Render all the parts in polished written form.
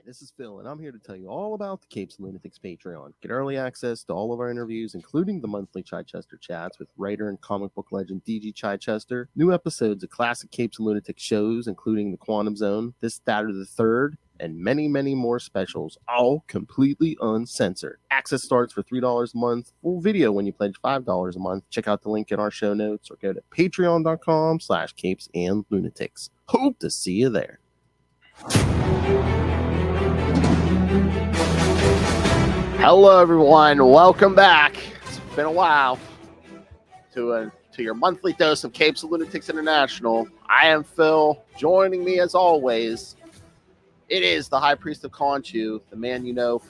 This is Phil, and I'm here to tell you all about the Capes Lunatics Patreon. Get early access to all of our interviews, including the monthly Chichester chats with writer and comic book legend DG Chichester, new episodes of classic Capes and Lunatics shows, including The Quantum Zone, This, That, or the Third, and many, many more specials, all completely uncensored. Access starts for $3 a month, full video when you pledge $5 a month. Check out the link in our show notes or go to patreon.com/CapesandLunatics. Hope to see you there. Hello, everyone. Welcome back. It's been a while to your monthly dose of Capes Lunatics International. I am Phil. Joining me, as always, it is the High Priest of Conchu, the man you know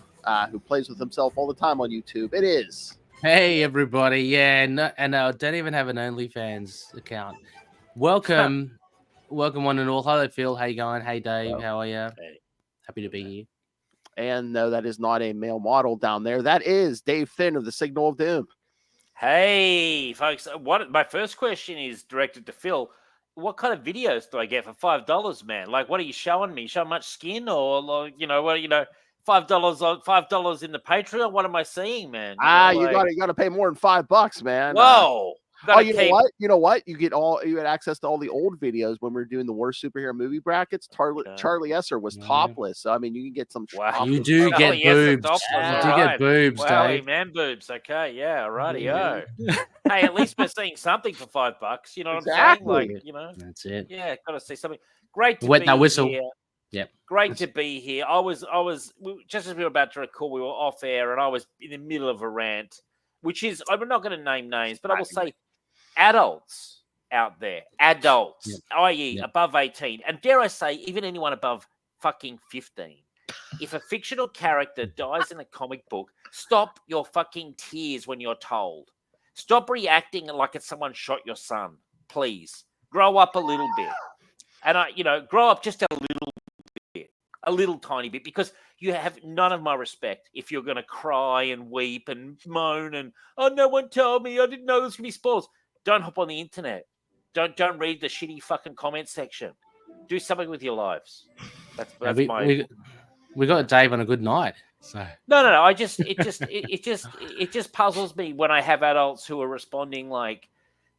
who plays with himself all the time on YouTube. It is. Hey, everybody. Yeah, no, and I don't even have an OnlyFans account. Welcome. Welcome, one and all. Hello, Phil. How you going? Hey, Dave. Hello. How are you? Hey. Happy to be here. And no, that is not a male model down there. That is Dave Finn of the Signal of Doom. Hey, folks. My first question is directed to Phil. What kind of videos do I get for $5, man? Like, what are you showing me? Showing much skin, or $5 in the Patreon? What am I seeing, man? You gotta pay more than $5, man. Whoa. You know what? You get access to all the old videos when we were doing the worst superhero movie brackets. Charlie Esser was topless, so I mean, you can get some. Wow, you do get boobs. You do get boobs, wow, Dave. Man, boobs. Okay, yeah, righty-o. Hey, at least we're seeing something for $5. You know what I'm saying? Like, that's it. Yeah, gotta see something. Great to wet be that whistle. Here. Yep. Great to be here. I was just as we were about to record, we were off air, and I was in the middle of a rant, which is, I'm not going to name names, but I will say adults out there, i.e. above 18, and dare I say, even anyone above fucking 15. If a fictional character dies in a comic book, stop your fucking tears when you're told. Stop reacting like it's someone shot your son. Please. Grow up a little bit. And grow up just a little tiny bit, because you have none of my respect if you're going to cry and weep and moan and, oh, no one told me, I didn't know this would be spoilers. Don't hop on the internet. Don't read the shitty fucking comment section. Do something with your lives. That's we got Dave on a good night. So no. It just puzzles me when I have adults who are responding like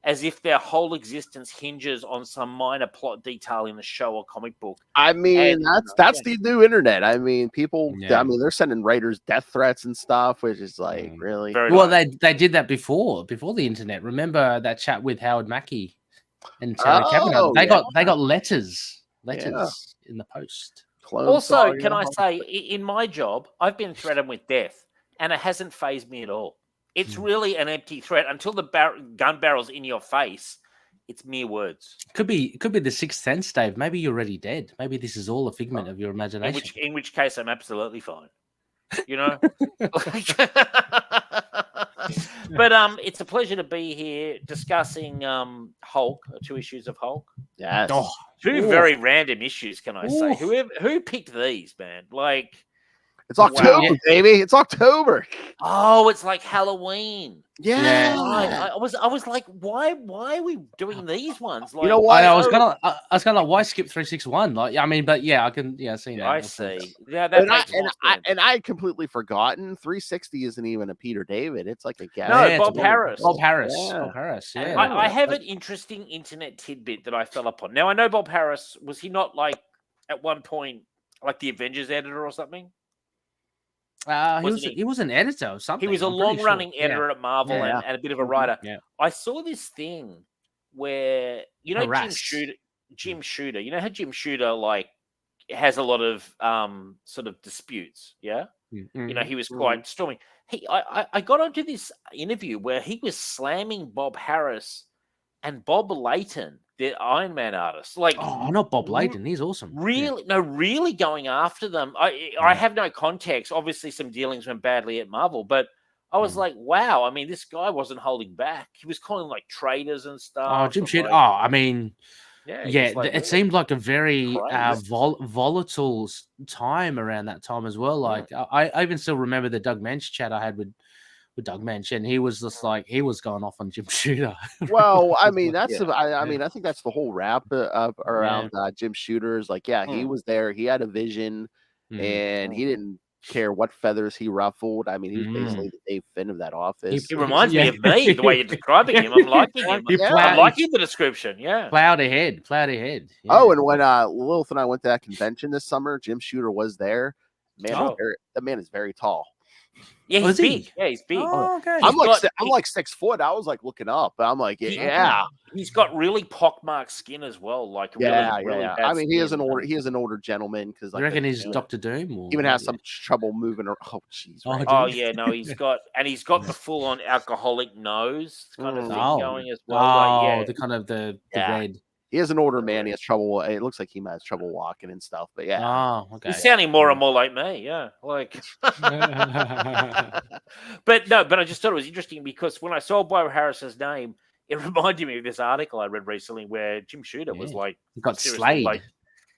as if their whole existence hinges on some minor plot detail in the show or comic book. I mean, that's the new internet. I mean, people. I mean, they're sending writers death threats and stuff, which is like really. They did that before the internet. Remember that chat with Howard Mackey and Terry Kavanagh? They got letters in the post. Also, can I say, in my job, I've been threatened with death, and it hasn't fazed me at all. It's really an empty threat until the gun barrel's in your face. It's mere words. Could be the Sixth Sense, Dave. Maybe you're already dead. Maybe this is all a figment of your imagination. In which case, I'm absolutely fine. But it's a pleasure to be here discussing Hulk, 2 issues of Hulk. Yes. Two very random issues, can I say? Who picked these, man? Like, it's October, baby. It's October. Oh, it's like Halloween. Yeah. I was like, why are we doing these ones? Like, you know what? I was kind of like, why skip 361? Like, I mean, but yeah, I can see that. I see. Yeah, and I had completely forgotten 360 isn't even a Peter David. It's like a guy. No, Bob Harris. Bob Harris. Yeah. I have an interesting internet tidbit that I fell upon. Now I know Bob Harris. Was he not like at one point like the Avengers editor or something? He was an editor or something. He was a long-running editor at Marvel and a bit of a writer. Yeah. I saw this thing where Jim Shooter. You know how Jim Shooter like has a lot of sort of disputes. Yeah, he was quite stormy. I got onto this interview where he was slamming Bob Harris and Bob Layton, the Iron Man artist. Like, not Bob Layton. He's awesome. Really going after them. I have no context. Obviously, some dealings went badly at Marvel, but I was like, wow. I mean, this guy wasn't holding back. He was calling them like traitors and stuff. Oh, Jim Shooter. I mean, it seemed like a very volatile time around that time as well. Like, I even still remember the Doug Mensch chat I had with Doug Mensch, and he was just like, he was going off on Jim Shooter. Well, I mean, I think that's the whole rap around Jim Shooter's. Like, he was there. He had a vision. and he didn't care what feathers he ruffled. I mean, he was basically the Dave Finn of that office. He reminds me of me, the way you're describing him. I'm liking him. I'm liking the description. Yeah. Plowed ahead. Yeah. Oh, and when Lilith and I went to that convention this summer, Jim Shooter was there. Man, that man is very tall. Yeah, he's big. Yeah, he's big. Oh, okay. I'm like 6 foot. I was like looking up. I'm like, yeah. He's got really pockmarked skin as well. Like really bad I mean, he is skin. an older gentleman because you reckon he's Dr. Doom? Or even has some trouble moving. Oh, jeez. Right. Oh yeah, no, he's got the full on alcoholic nose kind of thing going as well. Oh, the kind of the red. He is an older man. He has trouble. It looks like he has trouble walking and stuff. But yeah. Oh, okay. He's sounding more and more like me. Yeah, like. But I just thought it was interesting because when I saw Bob Harris's name, it reminded me of this article I read recently where Jim Shooter was like got slayed. Like,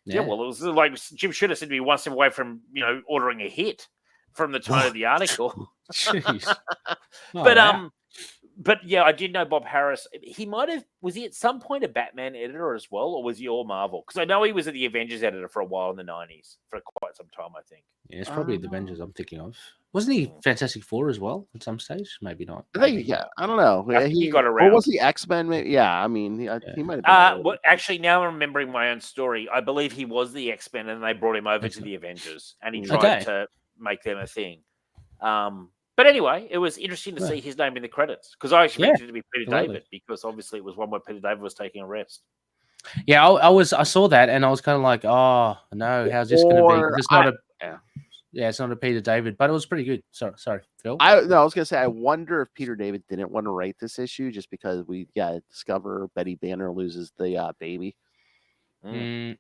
well, it was like Jim Shooter said to be one step away from ordering a hit from the tone of the article. Jeez. But yeah, I did know Bob Harris. Was he at some point a Batman editor as well, or was he all Marvel? Because I know he was at the Avengers editor for a while in the 90s, for quite some time, I think. Yeah, it's probably the Avengers I'm thinking of. Wasn't he Fantastic Four as well at some stage? Maybe not. I think, I don't know. He got around. Or was he X-Men? Maybe? Yeah, I mean, he might have been. Actually, now I'm remembering my own story. I believe he was the X-Men, and they brought him over to the Avengers, and he tried to make them a thing. But anyway, it was interesting to see his name in the credits because I actually expected it to be Peter David because obviously it was one where Peter David was taking a rest. Yeah, I saw that and I was kind of like, oh no, how's this going to be? It's not it's not a Peter David, but it was pretty good. Sorry, Phil. I was going to say, I wonder if Peter David didn't want to write this issue just because we discover Betty Banner loses the baby. You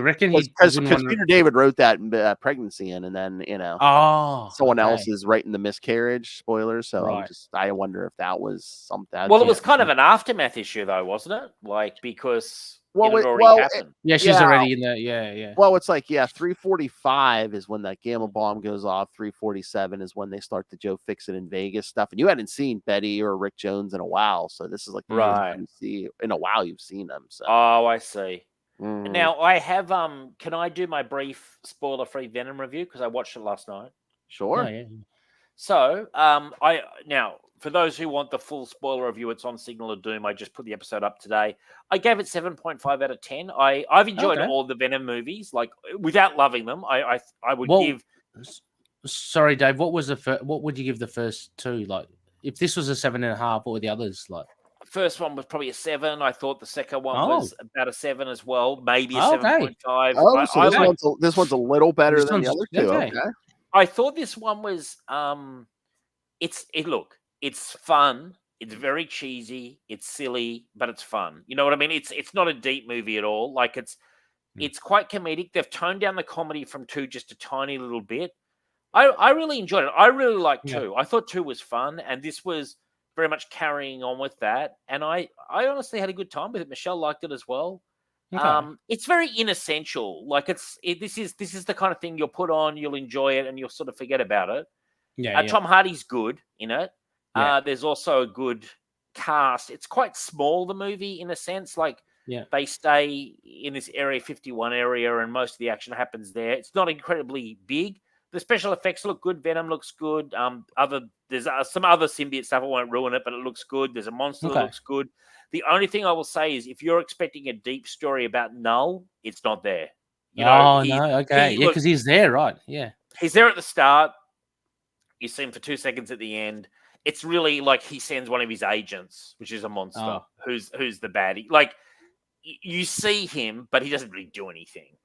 reckon because Peter David wrote that pregnancy in, and then someone else is writing the miscarriage spoilers. So I wonder if that was something. Well, it was kind of an aftermath issue, though, wasn't it? Like because it had already happened. She's already in there. Yeah. Well, it's like 345 is when that gamma bomb goes off. 347 is when they start the Joe Fixit in Vegas stuff, and you hadn't seen Betty or Rick Jones in a while, so this is like the first time you see in a while you've seen them. So I see. Now I have can I do my brief spoiler-free Venom review because I watched it last night? Sure. Oh, yeah. So for those who want the full spoiler review, it's on Signal of Doom. I just put the episode up today. I gave it 7.5 out of 10. I've enjoyed all the Venom movies, like without loving them. I would give. Sorry, Dave. What would you give the first two? Like, if this was a 7.5, what were the others like? First one was probably a 7. I thought the second one was about a 7 as well, maybe a 7.5. Oh, so this one's a little better than the other two. Okay. I thought this one was it's fun. It's very cheesy. It's silly, but it's fun. You know what I mean? It's not a deep movie at all. Like it's quite comedic. They've toned down the comedy from 2 just a tiny little bit. I really enjoyed it. I really liked 2. I thought 2 was fun, and this was very much carrying on with that. And I honestly had a good time with it. Michelle liked it as well. Okay. It's very inessential. Like this is the kind of thing you'll put on, you'll enjoy it, and you'll sort of forget about it. Tom Hardy's good in it. There's also a good cast. It's quite small, the movie, in a sense. Like they stay in this Area 51 area, and most of the action happens there. It's not incredibly big. The special effects look good. Venom looks good. There's some other symbiote stuff. I won't ruin it, but it looks good. There's a monster that looks good. The only thing I will say is if you're expecting a deep story about Null, it's not there. Because he's there, right? Yeah. He's there at the start. You see him for 2 seconds at the end. It's really like he sends one of his agents, which is a monster, who's the baddie. Like, you see him, but he doesn't really do anything.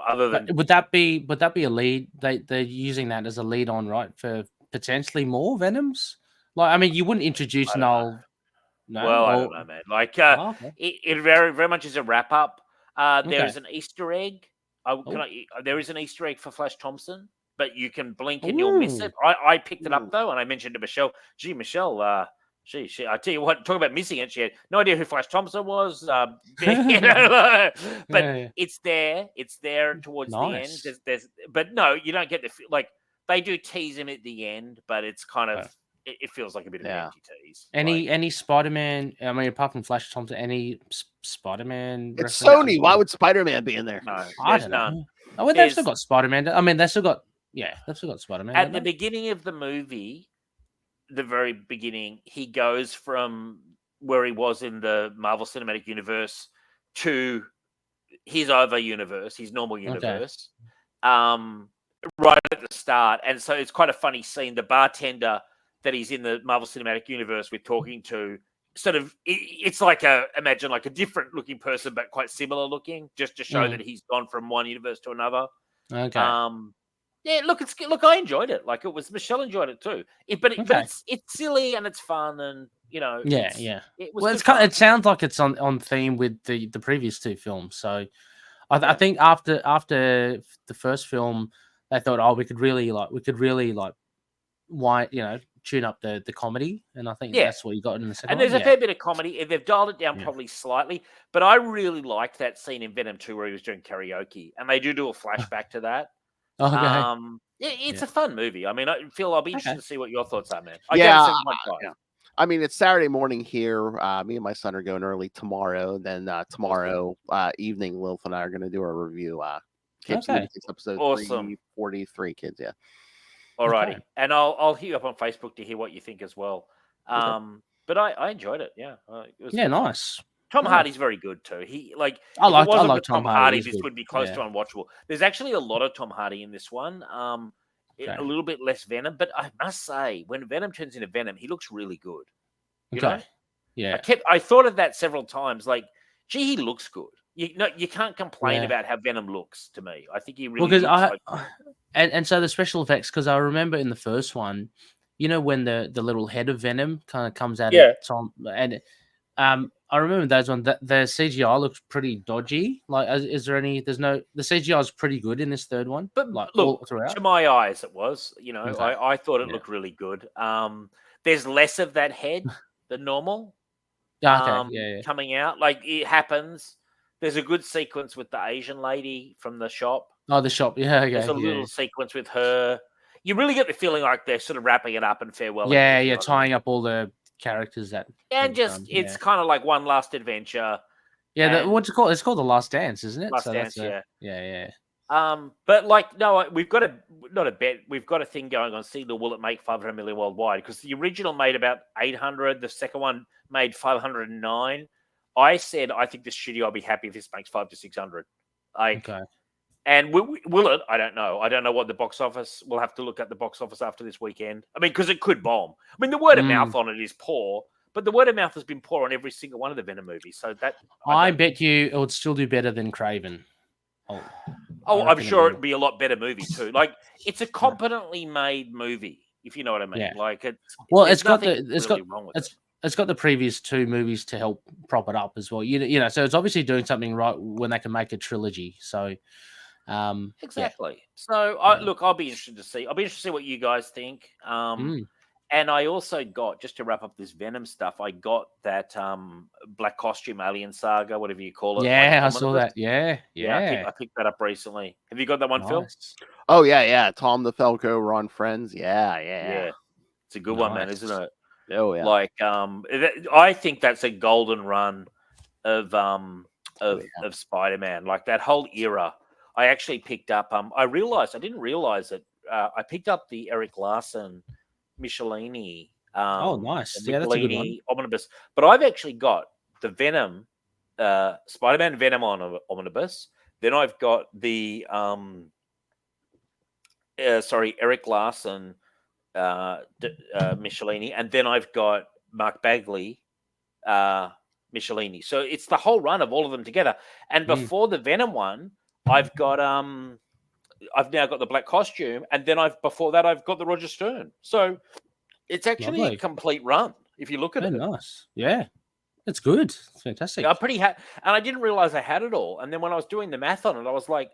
Other than would that be a lead? They're using that as a lead on, right, for potentially more Venoms. Like, I mean, you wouldn't introduce Null. No, I don't know, man. Like, it very, very much is a wrap up. There is an Easter egg. There is an Easter egg for Flash Thompson, but you can blink and you'll miss it. I picked it up though, and I mentioned to Michelle. Gee, Michelle. She. I tell you what. Talk about missing it. She had no idea who Flash Thompson was. But it's there. It's there towards the end. But no, you don't get the like. They do tease him at the end, but it's kind of it feels like a bit of an empty tease. Any Spider-Man? I mean, apart from Flash Thompson, any Spider-Man? It's Sony. Why would Spider-Man be in there? No, there's none. Oh, well, they've still got Spider-Man. I mean, they've still got Spider-Man. At the beginning of the movie, the very beginning, he goes from where he was in the Marvel Cinematic Universe to his other universe, his normal universe, right at the start. And so it's quite a funny scene. The bartender that he's in the Marvel Cinematic Universe with talking to, sort of, it's like imagine like a different looking person, but quite similar looking, just to show that he's gone from one universe to another. Okay. Yeah, look, I enjoyed it. Like, it was, Michelle enjoyed it too. But it's silly and it's fun, and It was. Well, it sounds like it's on theme with the previous two films. So, I think after the first film, they thought, oh, we could really tune up the comedy, and I think that's what you got in the second. And there's a fair bit of comedy. They've dialed it down probably slightly, but I really liked that scene in Venom 2 where he was doing karaoke, and they do a flashback to that. Okay. It's a fun movie. I mean, Phil, I'll be interested to see what your thoughts are, man. I mean, it's Saturday morning here. Me and my son are going early tomorrow. Then tomorrow evening, Lilith and I are going to do our review. Capes Lunatics episode 343, kids. Yeah. Alrighty, and I'll hit you up on Facebook to hear what you think as well. But I enjoyed it. Yeah. It was nice. Tom Hardy's very good too. I like Tom Hardy. This would be close to unwatchable. There's actually a lot of Tom Hardy in this one. A little bit less Venom, but I must say, when Venom turns into Venom, he looks really good. You know? Yeah. I thought of that several times. Like, gee, he looks good. You can't complain about how Venom looks to me. I think he really looks and so the special effects, because I remember in the first one, when the little head of Venom kind of comes out of Tom, and I remember those ones. The CGI looks pretty dodgy. Like, is there any? The CGI is pretty good in this third one. But like, look, to my eyes, it was. I thought it looked really good. There's less of that head than normal. Coming out, like, it happens. There's a good sequence with the Asian lady from the shop. Oh, the shop, There's a little sequence with her. You really get the feeling like they're sort of wrapping it up and farewell. Tying up all the characters that. And just it's kind of like one last adventure. Yeah, what's it called? It's called The Last Dance, isn't it? Last Dance, yeah. But like, no, we've got not a bet. We've got a thing going on. See, will it make 500 million worldwide? Because the original made about 800. The second one made 509. I said I think the studio will be happy if this makes 500 to 600. And will it? I don't know. I don't know what the box office. We'll have to look at the box office after this weekend. I mean, because it could bomb. I mean, the word of mouth on it is poor, but the word of mouth has been poor on every single one of the Venom movies. So that I bet you it would still do better than Craven. I'm sure it'd be a lot better movie too. Like, it's a competently made movie, if you know what I mean. Yeah. Like, it's got the previous two movies to help prop it up as well. So it's obviously doing something right when they can make a trilogy. So exactly. So look, I'll be interested to see. I'll be interested to see what you guys think. And I also got, just to wrap up this Venom stuff, I got that Black Costume Alien Saga, whatever you call it. Yeah, I saw that. Yeah. I picked that up recently. Have you got that one, Phil? Oh yeah. Tom DeFalco, Ron Friends. Yeah. It's a good one, man, isn't it? Oh yeah. Like, I think that's a golden run of Spider-Man. Like, that whole era. I actually picked up. I didn't realize it. I picked up the Eric Larson Michelini. Nice. Yeah, that's a good one. Omnibus. But I've actually got the Venom, Spider-Man Venom omnibus. Then I've got the Eric Larson Michelini, and then I've got Mark Bagley Michelini. So it's the whole run of all of them together. And before the Venom one, I've got I've now got the Black Costume, and then before that I've got the Roger Stern. So it's actually a complete run if you look at it. Nice, yeah, it's good, it's fantastic. I'm pretty happy, and I didn't realize I had it all. And then when I was doing the math on it, I was like,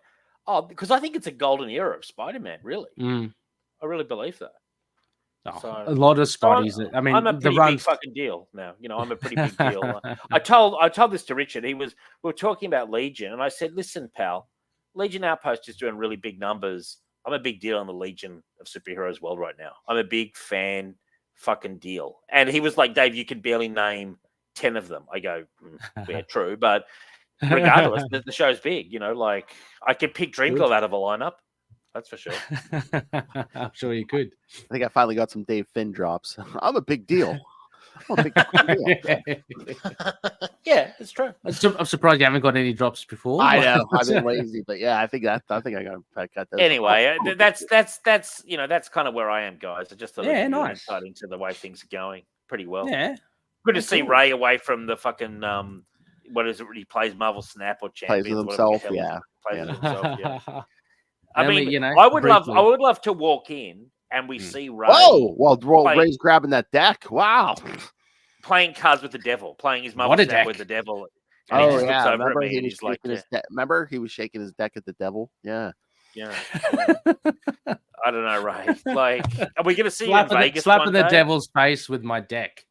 oh, because I think it's a golden era of Spider-Man. Really, I really believe that. A lot of Spideys. I mean, I'm a pretty big fucking deal now. I'm a pretty big deal. I told this to Richard. We were talking about Legion, and I said, listen, pal. Legion Outpost is doing really big numbers. I'm a big deal in the Legion of Superheroes world right now. I'm a big fan, fucking deal. And he was like, Dave, you can barely name 10 of them. I go, yeah, true. But regardless, the show's big. Like I could pick Dreamgirl out of a lineup. That's for sure. I'm sure you could. I think I finally got some Dave Finn drops. I'm a big deal. Yeah, it's true. I'm surprised you haven't got any drops before. I know I've been lazy, but yeah, I think I got those. Anyway, that's kind of where I am, guys. I just thought I'd give you an nice insight into the way things are going pretty well. Yeah, good to see Ray away from the fucking what is it? He plays Marvel Snap or Champions. Plays with himself, yeah. Plays with himself, yeah. I mean, I would love to walk in and we see Ray. Oh, well, Ray's grabbing that deck. Wow. Playing cards with the devil, playing his Marvel Snap with the devil. Oh, yeah. Remember he was shaking his deck at the devil? Yeah. Yeah. I don't know, Ray. Like, are we going to see you in Vegas slapping the devil's face with my deck?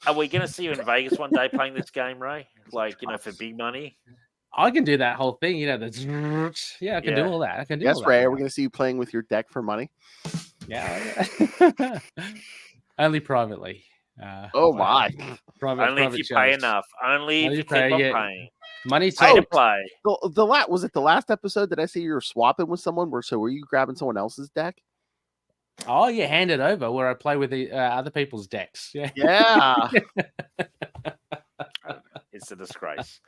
Are we going to see you in Vegas one day playing this game, Ray? Like, for big money? I can do that whole thing, I can do all that. I can do all that. Ray, are we going to see you playing with your deck for money? Yeah. Only privately. Oh my! Only if you pay enough. Only if you keep on paying. Money to play. Was it the last episode that I see you were swapping with someone? Were you grabbing someone else's deck? Oh, yeah, hand it over where I play with the other people's decks. Yeah. Yeah. It's a disgrace.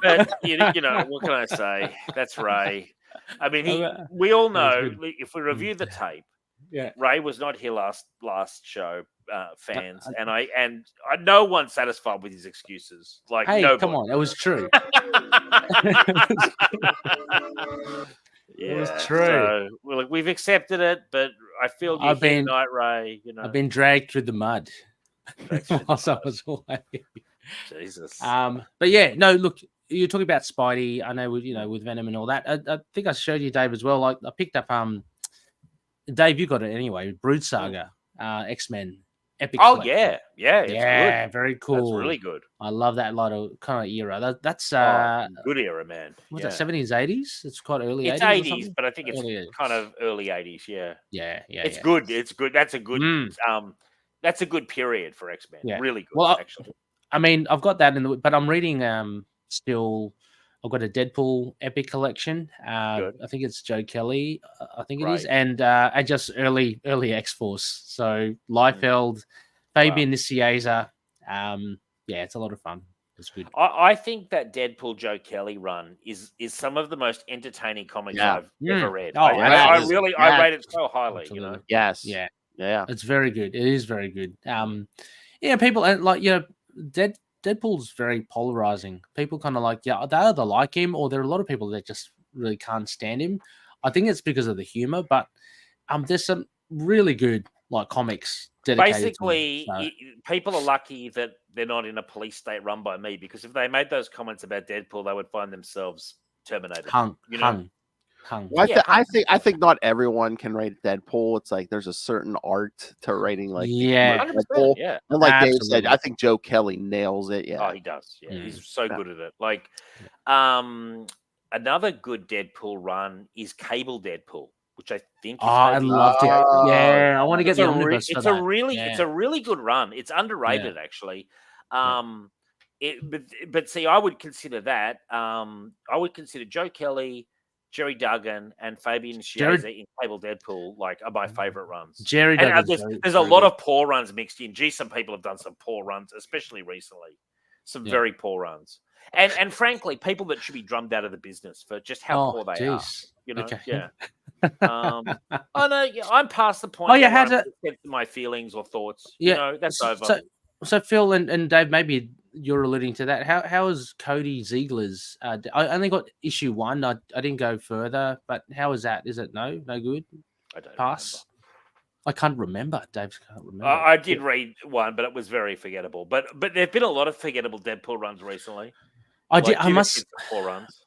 But what can I say? That's Ray. I mean, we all know if we review the tape. Yeah, Ray was not here last show, fans, and no one's satisfied with his excuses. Like, hey, nobody. Come on, it was true. It was true. So, we've accepted it, but I feel you're here tonight, Ray. I've been dragged through the mud whilst I was away. Jesus. But yeah, no. Look, you're talking about Spidey. I know with Venom and all that. I think I showed you, Dave, as well. Like I picked up Dave, you got it anyway. Brood Saga, X-Men, epic. Oh collection. yeah, it's good. Very cool. That's really good. I love that kind of era. That's good era, man. Was that 70s, 80s? It's quite early. It's 80s, but I think it's kind of early 80s. Yeah. It's good. It's good. That's a good. That's a good period for X-Men. Yeah. Really good. Well, actually. I mean, I've got that but I'm reading still. I've got a Deadpool epic collection. I think it's Joe Kelly. I think it is, and just early X-Force. So Liefeld, Fabian Nicieza. It's a lot of fun. It's good. I think that Deadpool Joe Kelly run is some of the most entertaining comics I've ever read. Oh, I rate it so highly. Absolutely. Yes. Yeah. Yeah. It's very good. It is very good. People Deadpool's very polarizing. People kind of they either like him or there are a lot of people that just really can't stand him. I think it's because of the humor, but there's some really good comics dedicated basically to him, people are lucky that they're not in a police state run by me, because if they made those comments about Deadpool, they would find themselves terminated. Hung. Well, I think not everyone can rate Deadpool. It's like there's a certain art to rating Deadpool. Yeah. And like Dave said, I think Joe Kelly nails it. Yeah. Oh, he does. Yeah. He's so good at it. Like another good Deadpool run is Cable Deadpool, which I think is I loved it. Yeah. I want to get the omnibus for that. It's a really good run. It's underrated actually. But see, I would consider that. I would consider Joe Kelly, Jerry Duggan, and Fabian Nicieza in Cable Deadpool are my favorite runs. Jerry Duggan. There's a lot of poor runs mixed in. Gee, some people have done some poor runs, especially recently. Some very poor runs, and frankly, people that should be drummed out of the business for just how poor they are. Okay. Yeah. I know. I'm past the point. Get my feelings or thoughts. Yeah, that's over. So Phil and Dave, maybe you're alluding to that. How is Cody Ziegler's? I only got issue 1. I didn't go further, but how is that? Is it no good? I don't pass. Remember. I can't remember. Dave can't remember. I did read one, but it was very forgettable. But there've been a lot of forgettable Deadpool runs recently. I must. 4 runs.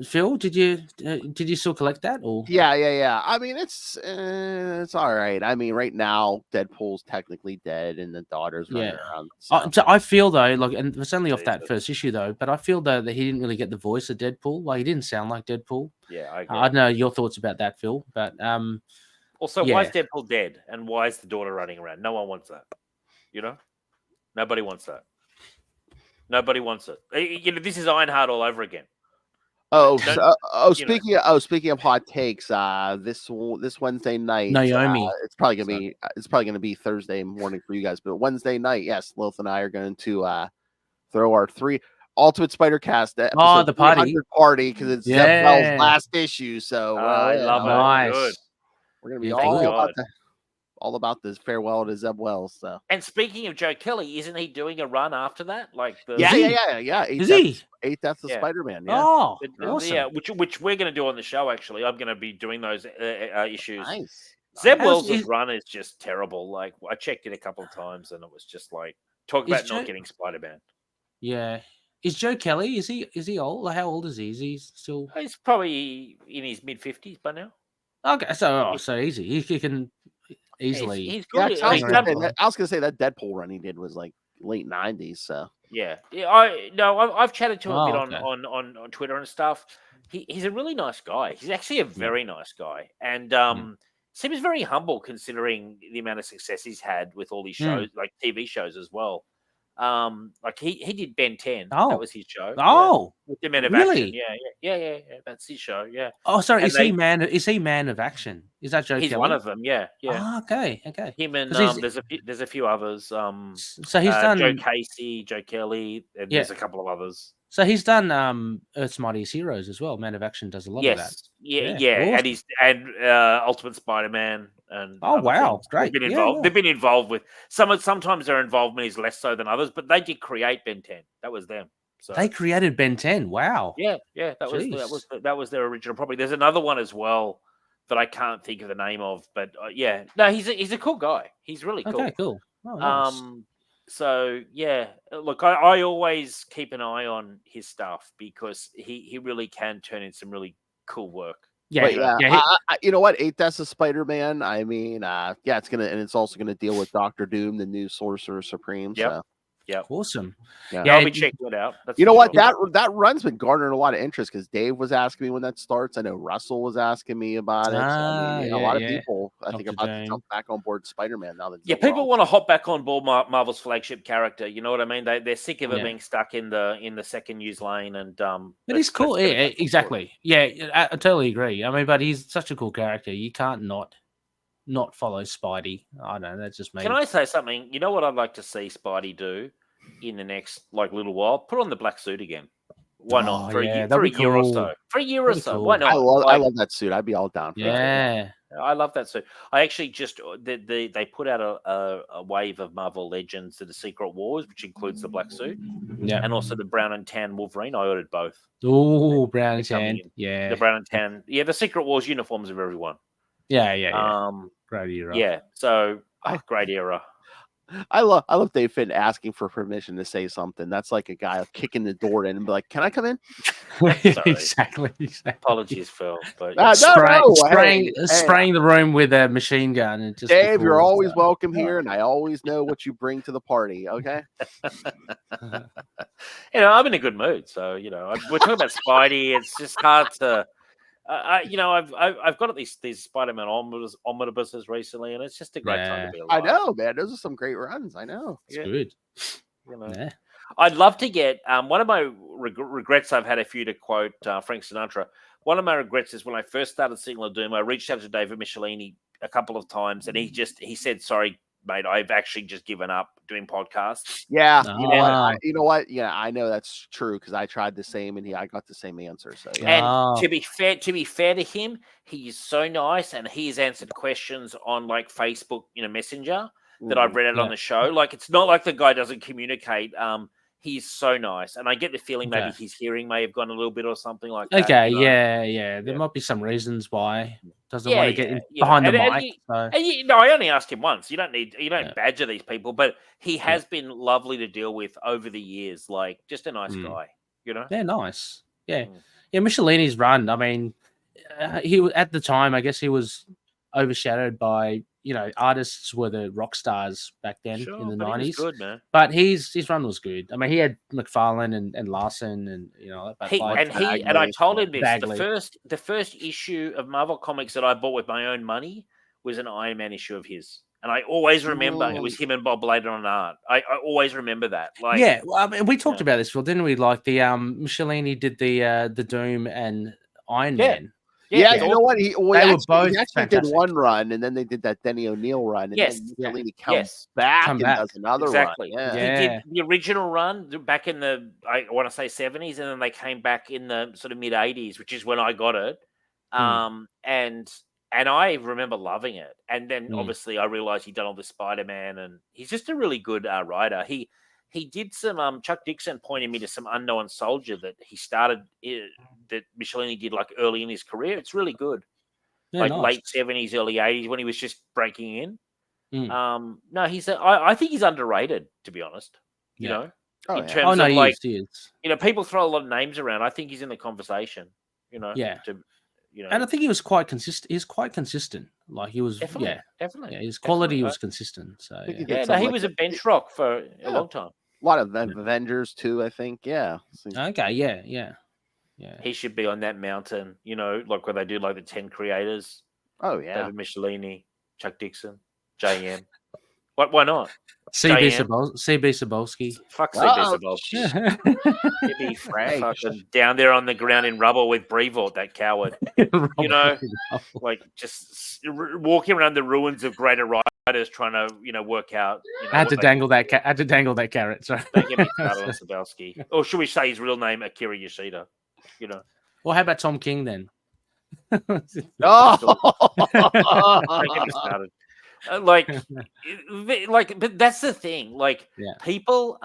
Phil, did you still collect that? Or yeah. I mean, it's all right. I mean, right now Deadpool's technically dead, and the daughter's running around. So I feel though, and it's only off that first issue though, but I feel though that he didn't really get the voice of Deadpool. Like he didn't sound like Deadpool. Yeah, I don't know your thoughts about that, Phil, but also, why is Deadpool dead, and why is the daughter running around? No one wants that. Nobody wants that. Nobody wants it. This is Ironheart all over again. Speaking of hot takes, this Wednesday night, Naomi. it's probably gonna be Thursday morning for you guys, but Wednesday night, yes, Lilith and I are going to throw our Ultimate Spider-Cast episode the party because it's Zeb Wells' last issue. So I love it. Nice. Good. We're gonna be all about this farewell to Zeb Wells. So. And speaking of Joe Kelly, isn't he doing a run after that? Like yeah. Eight Deaths of Spider-Man. Yeah. Oh, awesome. Yeah, which we're going to do on the show. Actually, I'm going to be doing those issues. Nice. Zeb Wells' run is just terrible. Like I checked it a couple of times, and it was just like not getting Spider-Man. Yeah. Is Joe Kelly? Is he old? Like, how old is he? Is he still? He's probably in his mid-50s by now. Okay, so easy. He can easily. He's good. Yeah, I was gonna say that Deadpool run he did was like late 90s. So yeah. I've chatted to him a bit on Twitter and stuff. He's a really nice guy. He's actually a very nice guy, and seems very humble considering the amount of success he's had with all these shows, like TV shows as well. Like he did Ben 10. That was his show. Oh, with the Men of really? Action. Yeah. That's his show. Yeah. Oh, sorry. Is he Man of Action? Is that Joe Kelly? He's one of them. Yeah. Oh, okay. Him and there's a few others. So he's done Joe Casey, Joe Kelly, and there's a couple of others. So he's done Earth's Mightiest Heroes as well. Man of Action does a lot of that. Yeah. Awesome. And Ultimate Spider-Man and wow, great. They've been involved with sometimes their involvement is less so than others, but they did create Ben 10. That was them. So they created Ben 10. Wow. Yeah. That was their original property. There's another one as well that I can't think of the name of, but he's a cool guy. He's really cool. Okay, cool. Oh, nice. So yeah, look, I always keep an eye on his stuff because he really can turn in some really cool work. Yeah. You know what? 8 Deaths of Spider-Man. I mean, it's also gonna deal with Doctor Doom, the new Sorcerer Supreme. Yep. So. Yeah, awesome. Yeah, I'll be checking it out. You know what? That run's been garnering a lot of interest because Dave was asking me when that starts. I know Russell was asking me about it. So, I mean, a lot of people, I think, about to jump back on board Spider-Man now. That people want to hop back on board Marvel's flagship character. You know what I mean? They're sick of it being stuck in the second news lane. And but he's cool. Yeah, exactly. Yeah, I totally agree. I mean, but he's such a cool character. You can't not follow Spidey. I don't know. That's just me. Can I say something? You know what I'd like to see Spidey do in the next little while? Put on the black suit again. Why not? For a year or so. For a year or so. Why not? I love that suit. I'd be all down for that. I love that suit. I actually just they put out a wave of Marvel Legends to the Secret Wars, which includes the black suit, and also the brown and tan Wolverine. I ordered both. Oh, brown and tan, the brown and tan. Yeah, the Secret Wars uniforms of everyone. Yeah. Great era. Yeah. So great era. I love Dave Finn asking for permission to say something. That's like a guy kicking the door in and be like, "Can I come in?" Exactly. Apologies, Phil, but spraying the room with a machine gun. And just Dave, you're always welcome here, and I always know what you bring to the party. Okay. I'm in a good mood, so we're talking about Spidey. It's just hard to. I've got these Spider-Man omnibuses recently, and it's just a great time to be alive. I know, man. Those are some great runs. I know. It's good. I'd love to get one of my regrets. I've had a few to quote Frank Sinatra. One of my regrets is when I first started Signal of Doom, I reached out to David Michelini a couple of times, and he said, "Sorry, mate, I've actually just given up doing podcasts." Yeah, you know what? Yeah, I know that's true because I tried the same and I got the same answer. So and to be fair to him, he is so nice and he's answered questions on Facebook, Messenger that I've read it on the show. Like it's not like the guy doesn't communicate. He's so nice, and I get the feeling maybe his hearing may have gone a little bit or something like that. Okay, There might be some reasons why doesn't want to get behind the mic. I only asked him once. You don't badger these people, but he has been lovely to deal with over the years. Like just a nice guy, They're nice. Yeah, Michelini's run. I mean, he was at the time. I guess he was overshadowed by. Artists were the rock stars back then in the 90s. He was good, man. But his run was good. I mean, he had McFarlane and Larson and I told him this. The first issue of Marvel Comics that I bought with my own money was an Iron Man issue of his. And I always remember it was him and Bob Layden on art. I always remember that. Like, yeah, well, I mean, we talked about this, Phil, didn't we? Like the Michelini did the Doom and Iron Man. Yeah, you know what? He both actually did one run, and then they did that Denny O'Neil run, and then Michelini comes back and does another run. Yeah. He did the original run back in the, I want to say 70s, and then they came back in the sort of mid 80s, which is when I got it. And I remember loving it. And then obviously I realized he'd done all the Spider-Man, and he's just a really good writer. He did some Chuck Dixon pointed me to some Unknown Soldier that he started that Michelini did like early in his career. It's really good. Late 70s, early 80s when he was just breaking in. No, I think he's underrated, to be honest. You know, in terms of like, he is. You know, people throw a lot of names around. I think he's in the conversation, you know. You know, and I think he was quite consistent. He's quite consistent. Like he was, definitely. Yeah, his quality was consistent. So he was a bench rock for a long time. A lot of Avengers too, I think. Yeah. Okay. Yeah. He should be on that mountain. You know, like where they do like the 10 creators. Oh yeah. David Michelini, Chuck Dixon, JM. Why not? CB Cebulski. Fuck CB Cebulski. He'd be fucking down there on the ground in rubble with Brevoort, that coward. You know, like just walking around the ruins of greater writers trying to, you know, work out. You know, I had to dangle that carrot. Sorry. Don't get me started on Cebulski. Or should we say his real name, Akira Yoshida? You know. Well, how about Tom King then? Don't get me started. But that's the thing. Like, people.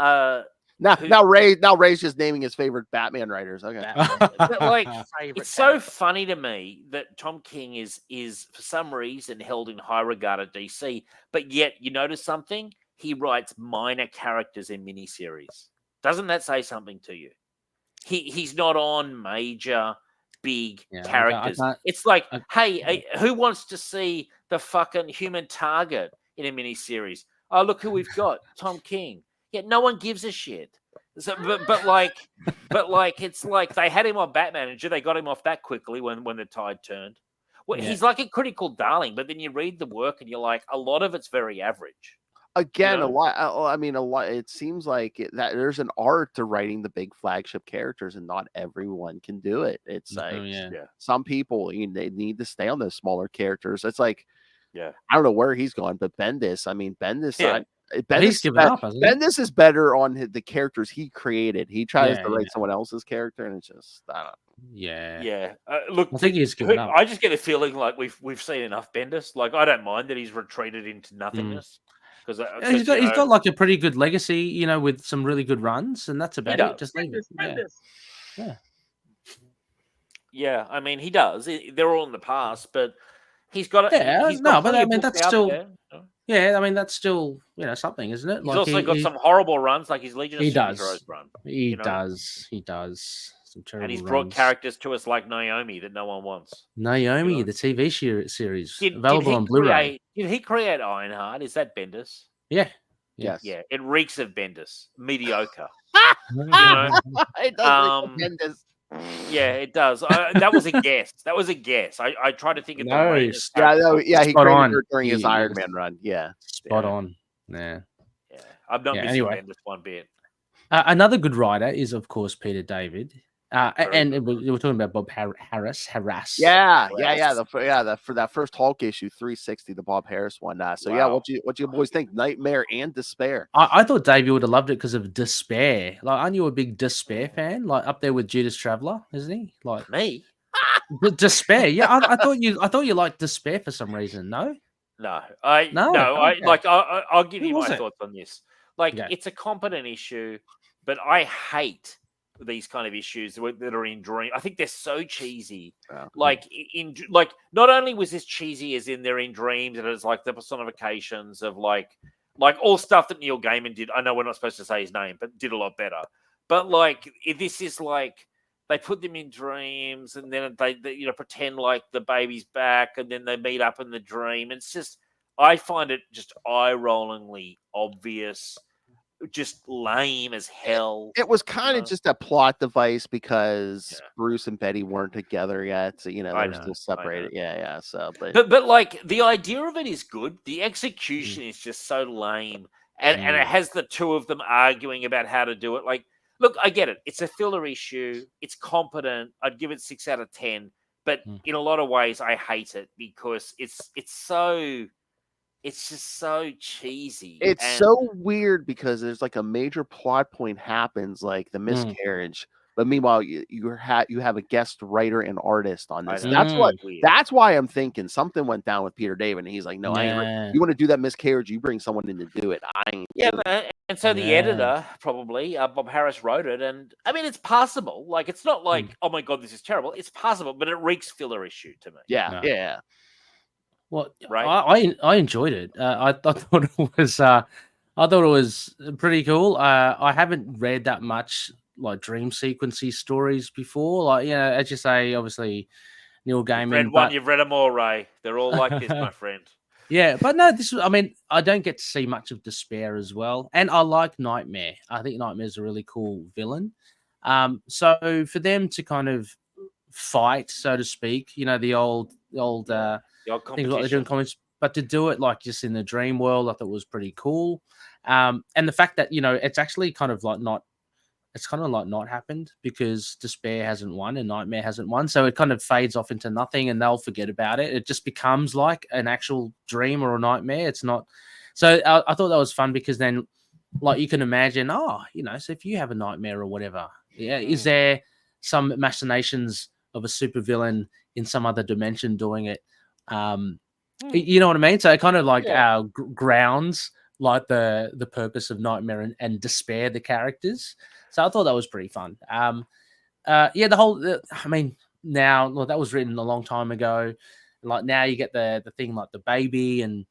Now Ray's just naming his favorite Batman writers. Okay, but like, it's so funny to me that Tom King is for some reason held in high regard at DC, but yet you notice something. He writes minor characters in miniseries. Doesn't that say something to you? He's not on major. Big characters. It's like, hey, who wants to see the fucking Human Target in a miniseries? Oh, look who we've got, Tom King. Yeah, no one gives a shit. So, but it's like they had him on Batman, and they got him off that quickly when the tide turned. Well, he's like a critical darling, but then you read the work and you're like, a lot of it's very average. Again, a lot. I mean, a lot. It seems like that there's an art to writing the big flagship characters, and not everyone can do it. It's like some people, they need to stay on those smaller characters. It's like, I don't know where he's gone, but Bendis. I mean, Bendis. He's given up. Bendis is better on the characters he created. He tries to write someone else's character, and it's just I don't know. Look, I think he's given up. I just get a feeling like we've seen enough Bendis. Like, I don't mind that he's retreated into nothingness. Because he's got like a pretty good legacy, you know, with some really good runs, and that's about it. Just leave it. Yeah, I mean, he does. They're all in the past, but he's got it. But I mean, that's still. I mean, that's still, you know, something, isn't it? He's like also got some horrible runs, like his Legion of Superheroes run. He does. Some terrible and he's brought characters to us like Naomi that no one wants. Naomi, the TV series, available on Blu-ray. Did he create Ironheart? Is that Bendis? Yeah. Yes. Yeah. It reeks of Bendis. Mediocre. It does Bendis. Yeah, it does. That was a guess. I tried to think of he created her during his Iron Man run. Yeah. Spot on. Yeah. I'm not missing Bendis one bit. Another good writer is, of course, Peter David. And we were talking about Bob Harras. Yeah. For that first Hulk issue, 360, the Bob Harras one. What you boys think? Nightmare and Despair. I thought David would have loved it because of Despair. Like, aren't you a big Despair fan? Like up there with Judas Traveler, isn't he? Like me. Despair. Yeah, I thought you liked Despair for some reason. No. I'll give you my thoughts on this. Like, it's a competent issue, but I hate these kind of issues that are in Dream. I think they're so cheesy. Like not only was this cheesy as in they're in dreams, and it's like the personifications of like all stuff that Neil Gaiman did. I know we're not supposed to say his name, but did a lot better. But like this is like they put them in dreams, and then they pretend like the baby's back, and then they meet up in the dream. It's just, I find it just eye-rollingly obvious. just lame as hell. It was kind of just a plot device because Bruce and Betty weren't together yet. So, they were still separated. Yeah. So, but like the idea of it is good. The execution is just so lame, and it has the two of them arguing about how to do it. Like, look, I get it. It's a filler issue. It's competent. I'd give it 6 out of 10. But in a lot of ways, I hate it because it's just so cheesy. It's so weird because there's like a major plot point happens, like the miscarriage. But meanwhile, you have a guest writer and artist on this. That's why I'm thinking something went down with Peter David, and he's like, "No, I ain't. You want to do that miscarriage? You bring someone in to do it. I ain't." Yeah, and so the editor probably Bob Harris wrote it, and I mean it's passable. Like it's not like oh my god, this is terrible. It's passable, but it reeks filler issue to me. Yeah. Well, right. I enjoyed it. I thought it was pretty cool. I haven't read that much like dream sequencey stories before. Like as you say, obviously Neil Gaiman. You've read them all, Ray. They're all like this, my friend. Yeah, but no, I don't get to see much of Despair as well, and I like Nightmare. I think Nightmare's a really cool villain. So for them to kind of fight, so to speak, the old things like they're doing comics, but to do it like just in the dream world, I thought was pretty cool. And the fact that it's actually kind of like not happened because Despair hasn't won and Nightmare hasn't won, so it kind of fades off into nothing and they'll forget about it. It just becomes like an actual dream or a nightmare. It's not. So I thought that was fun because then, like, you can imagine, so if you have a nightmare or whatever, is there some machinations of a supervillain in some other dimension doing it? You know what I mean? So it kind of like grounds like the purpose of Nightmare and Despair, the characters. So I thought that was pretty fun. The whole, now, look, that was written a long time ago. Like now you get the thing like the baby and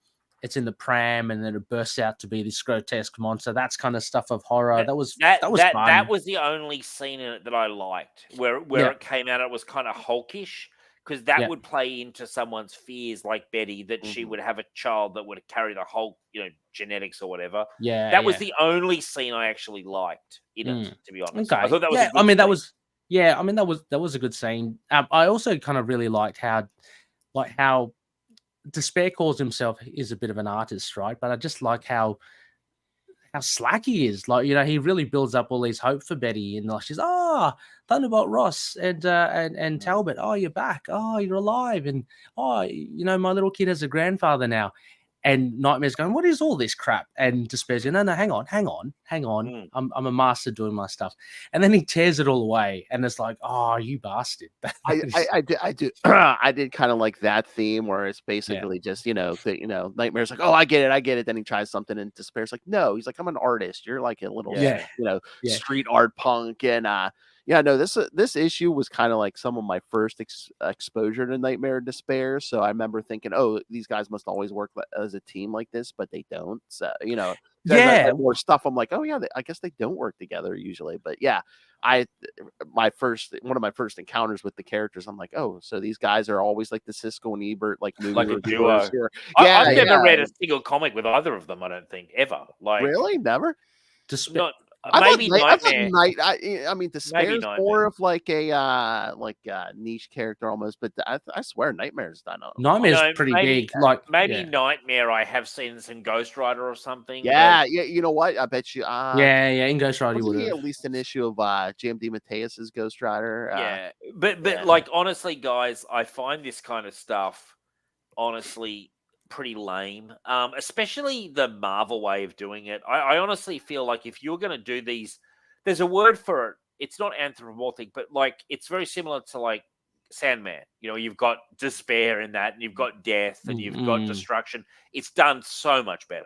it's in the pram and then it bursts out to be this grotesque monster. That's kind of stuff of horror. That was fun. That was the only scene in it that I liked where it came out. It was kind of hulkish. Because that would play into someone's fears, like Betty, that she would have a child that would carry the whole, genetics or whatever. Yeah, that was the only scene I actually liked in it. To be honest, okay. I thought that was. That was a good scene. I also kind of really liked how Despair calls himself is a bit of an artist, right? But I just like how slack he is. Like, he really builds up all these hope for Betty. And like, she's, Thunderbolt Ross and Talbot. Oh, you're back. Oh, you're alive. And, my little kid has a grandfather now. And Nightmare's going, what is all this crap? And Despair's going, no, hang on. I'm a master doing my stuff. And then he tears it all away. And it's like, oh, you bastard. I did kind of like that theme where it's basically just, Nightmare's like, oh, I get it. Then he tries something and Despair's like, no, he's like, I'm an artist. You're like a little, street art punk. And, this issue was kind of like some of my first exposure to Nightmare and Despair. So I remember thinking, oh, these guys must always work as a team like this, but they don't. So, more stuff. I'm like, oh yeah, I guess they don't work together usually. But yeah, one of my first encounters with the characters, I'm like, oh, so these guys are always like the Siskel and Ebert, like movie like a duo. I've never read a single comic with either of them. I don't think ever. Like really, never. Maybe Nightmare. Despair's more of like a niche character almost, but I swear Nightmare's done. Nightmare's pretty big. Like Nightmare, I have seen this in Ghost Rider or something. Yeah. You know what? I bet you. In Ghost Rider, you would have at least an issue of JMD Mateus's Ghost Rider. But like honestly, guys, I find this kind of stuff honestly pretty lame, especially the Marvel way of doing it. I honestly feel like if you're going to do these, there's a word for it. It's not anthropomorphic, but like it's very similar to like Sandman. You've got despair in that, and you've got death, and you've got destruction. It's done so much better.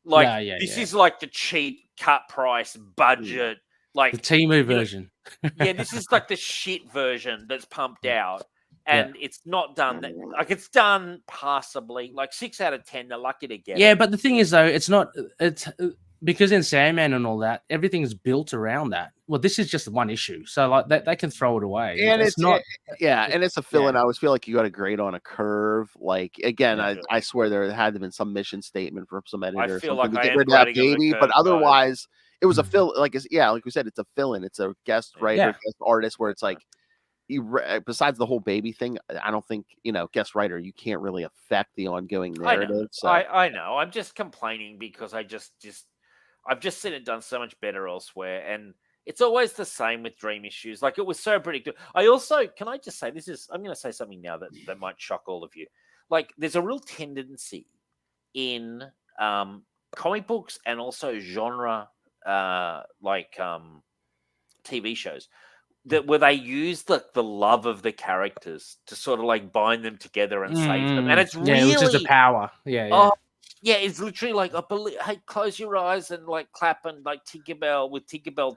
Like this is like the cheap cut price budget, like the Temu version. This is like the shit version that's pumped out. And it's not done that, like it's done passably, like 6 out of 10. They're lucky to get it. Yeah, but the thing is though, it's because in Sandman and all that, everything's built around that. well, this is just one issue, so like they can throw it away. And it's not, and it's a fill-in. I always feel like you got to grade on a curve. Like again, I swear there had to been some mission statement from some editor or something to get rid of that baby, but otherwise it was a fill. Like like we said, it's a fill-in. It's a guest writer, guest artist, where it's like. Besides the whole baby thing, I don't think guest writer. You can't really affect the ongoing narrative. I know. I'm just complaining because I've just seen it done so much better elsewhere, and it's always the same with Dream issues. Like it was so predictable. I also can I just say I'm going to say something now that might shock all of you. Like there's a real tendency in comic books and also genre TV shows. Where they use the love of the characters to sort of like bind them together and save them, and it's really which is the power. It's literally like hey, close your eyes and like clap and like Tinkerbell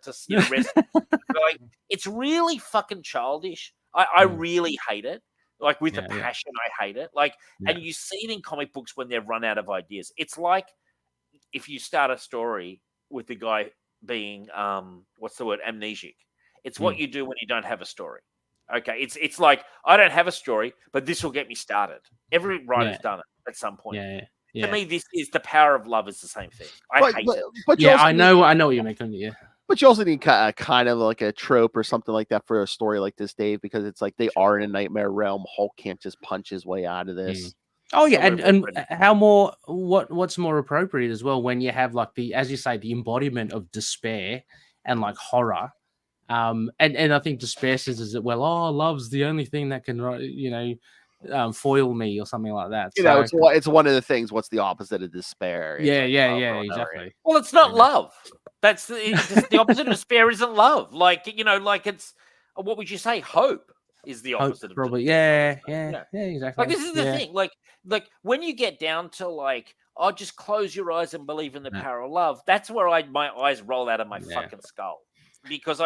to rest. Like it's really fucking childish. I really hate it. Like with a passion, I hate it. Like, and you see it in comic books when they've run out of ideas. It's like if you start a story with the guy being amnesic. It's what you do when you don't have a story. Okay, it's like I don't have a story, but this will get me started. Every writer's done it at some point. To me, this is the power of love. Is the same thing. I hate it. But I know what you're making. Yeah, but you also need kind of like a trope or something like that for a story like this, Dave, because it's like they are in a nightmare realm. Hulk can't just punch his way out of this. Oh yeah, and what's more appropriate as well when you have like as you say, the embodiment of despair and like horror. And I think despair says that love's the only thing that can foil me or something like that. It's one of the things. What's the opposite of despair? Exactly. Well, it's not love. That's the opposite of despair. Isn't love? Like like it's what would you say? Hope is the opposite of probably. Despair. Exactly. Like this is the thing. Like when you get down to like, just close your eyes and believe in the power of love. That's where my eyes roll out of my fucking skull. Because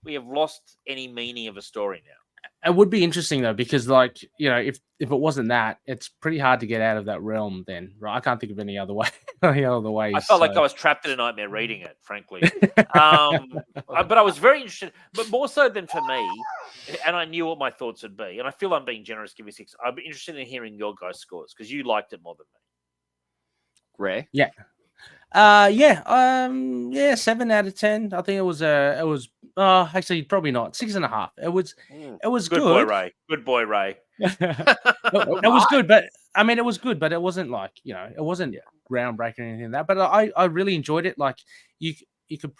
we have lost any meaning of a story now. It would be interesting though, because like if it wasn't that, it's pretty hard to get out of that realm. Then, right? I can't think of any other way. I felt like I was trapped in a nightmare reading it, frankly. But I was very interested. But more so than for me, and I knew what my thoughts would be. And I feel I'm being generous. Give me 6. I'd be interested in hearing your guys' scores because you liked it more than me. Ray, 7 out of 10. I think it was actually probably not 6.5. It was good. Good boy, Ray. It was good, but I mean, it was good, but it wasn't like it wasn't groundbreaking or anything like that. But I really enjoyed it. Like you could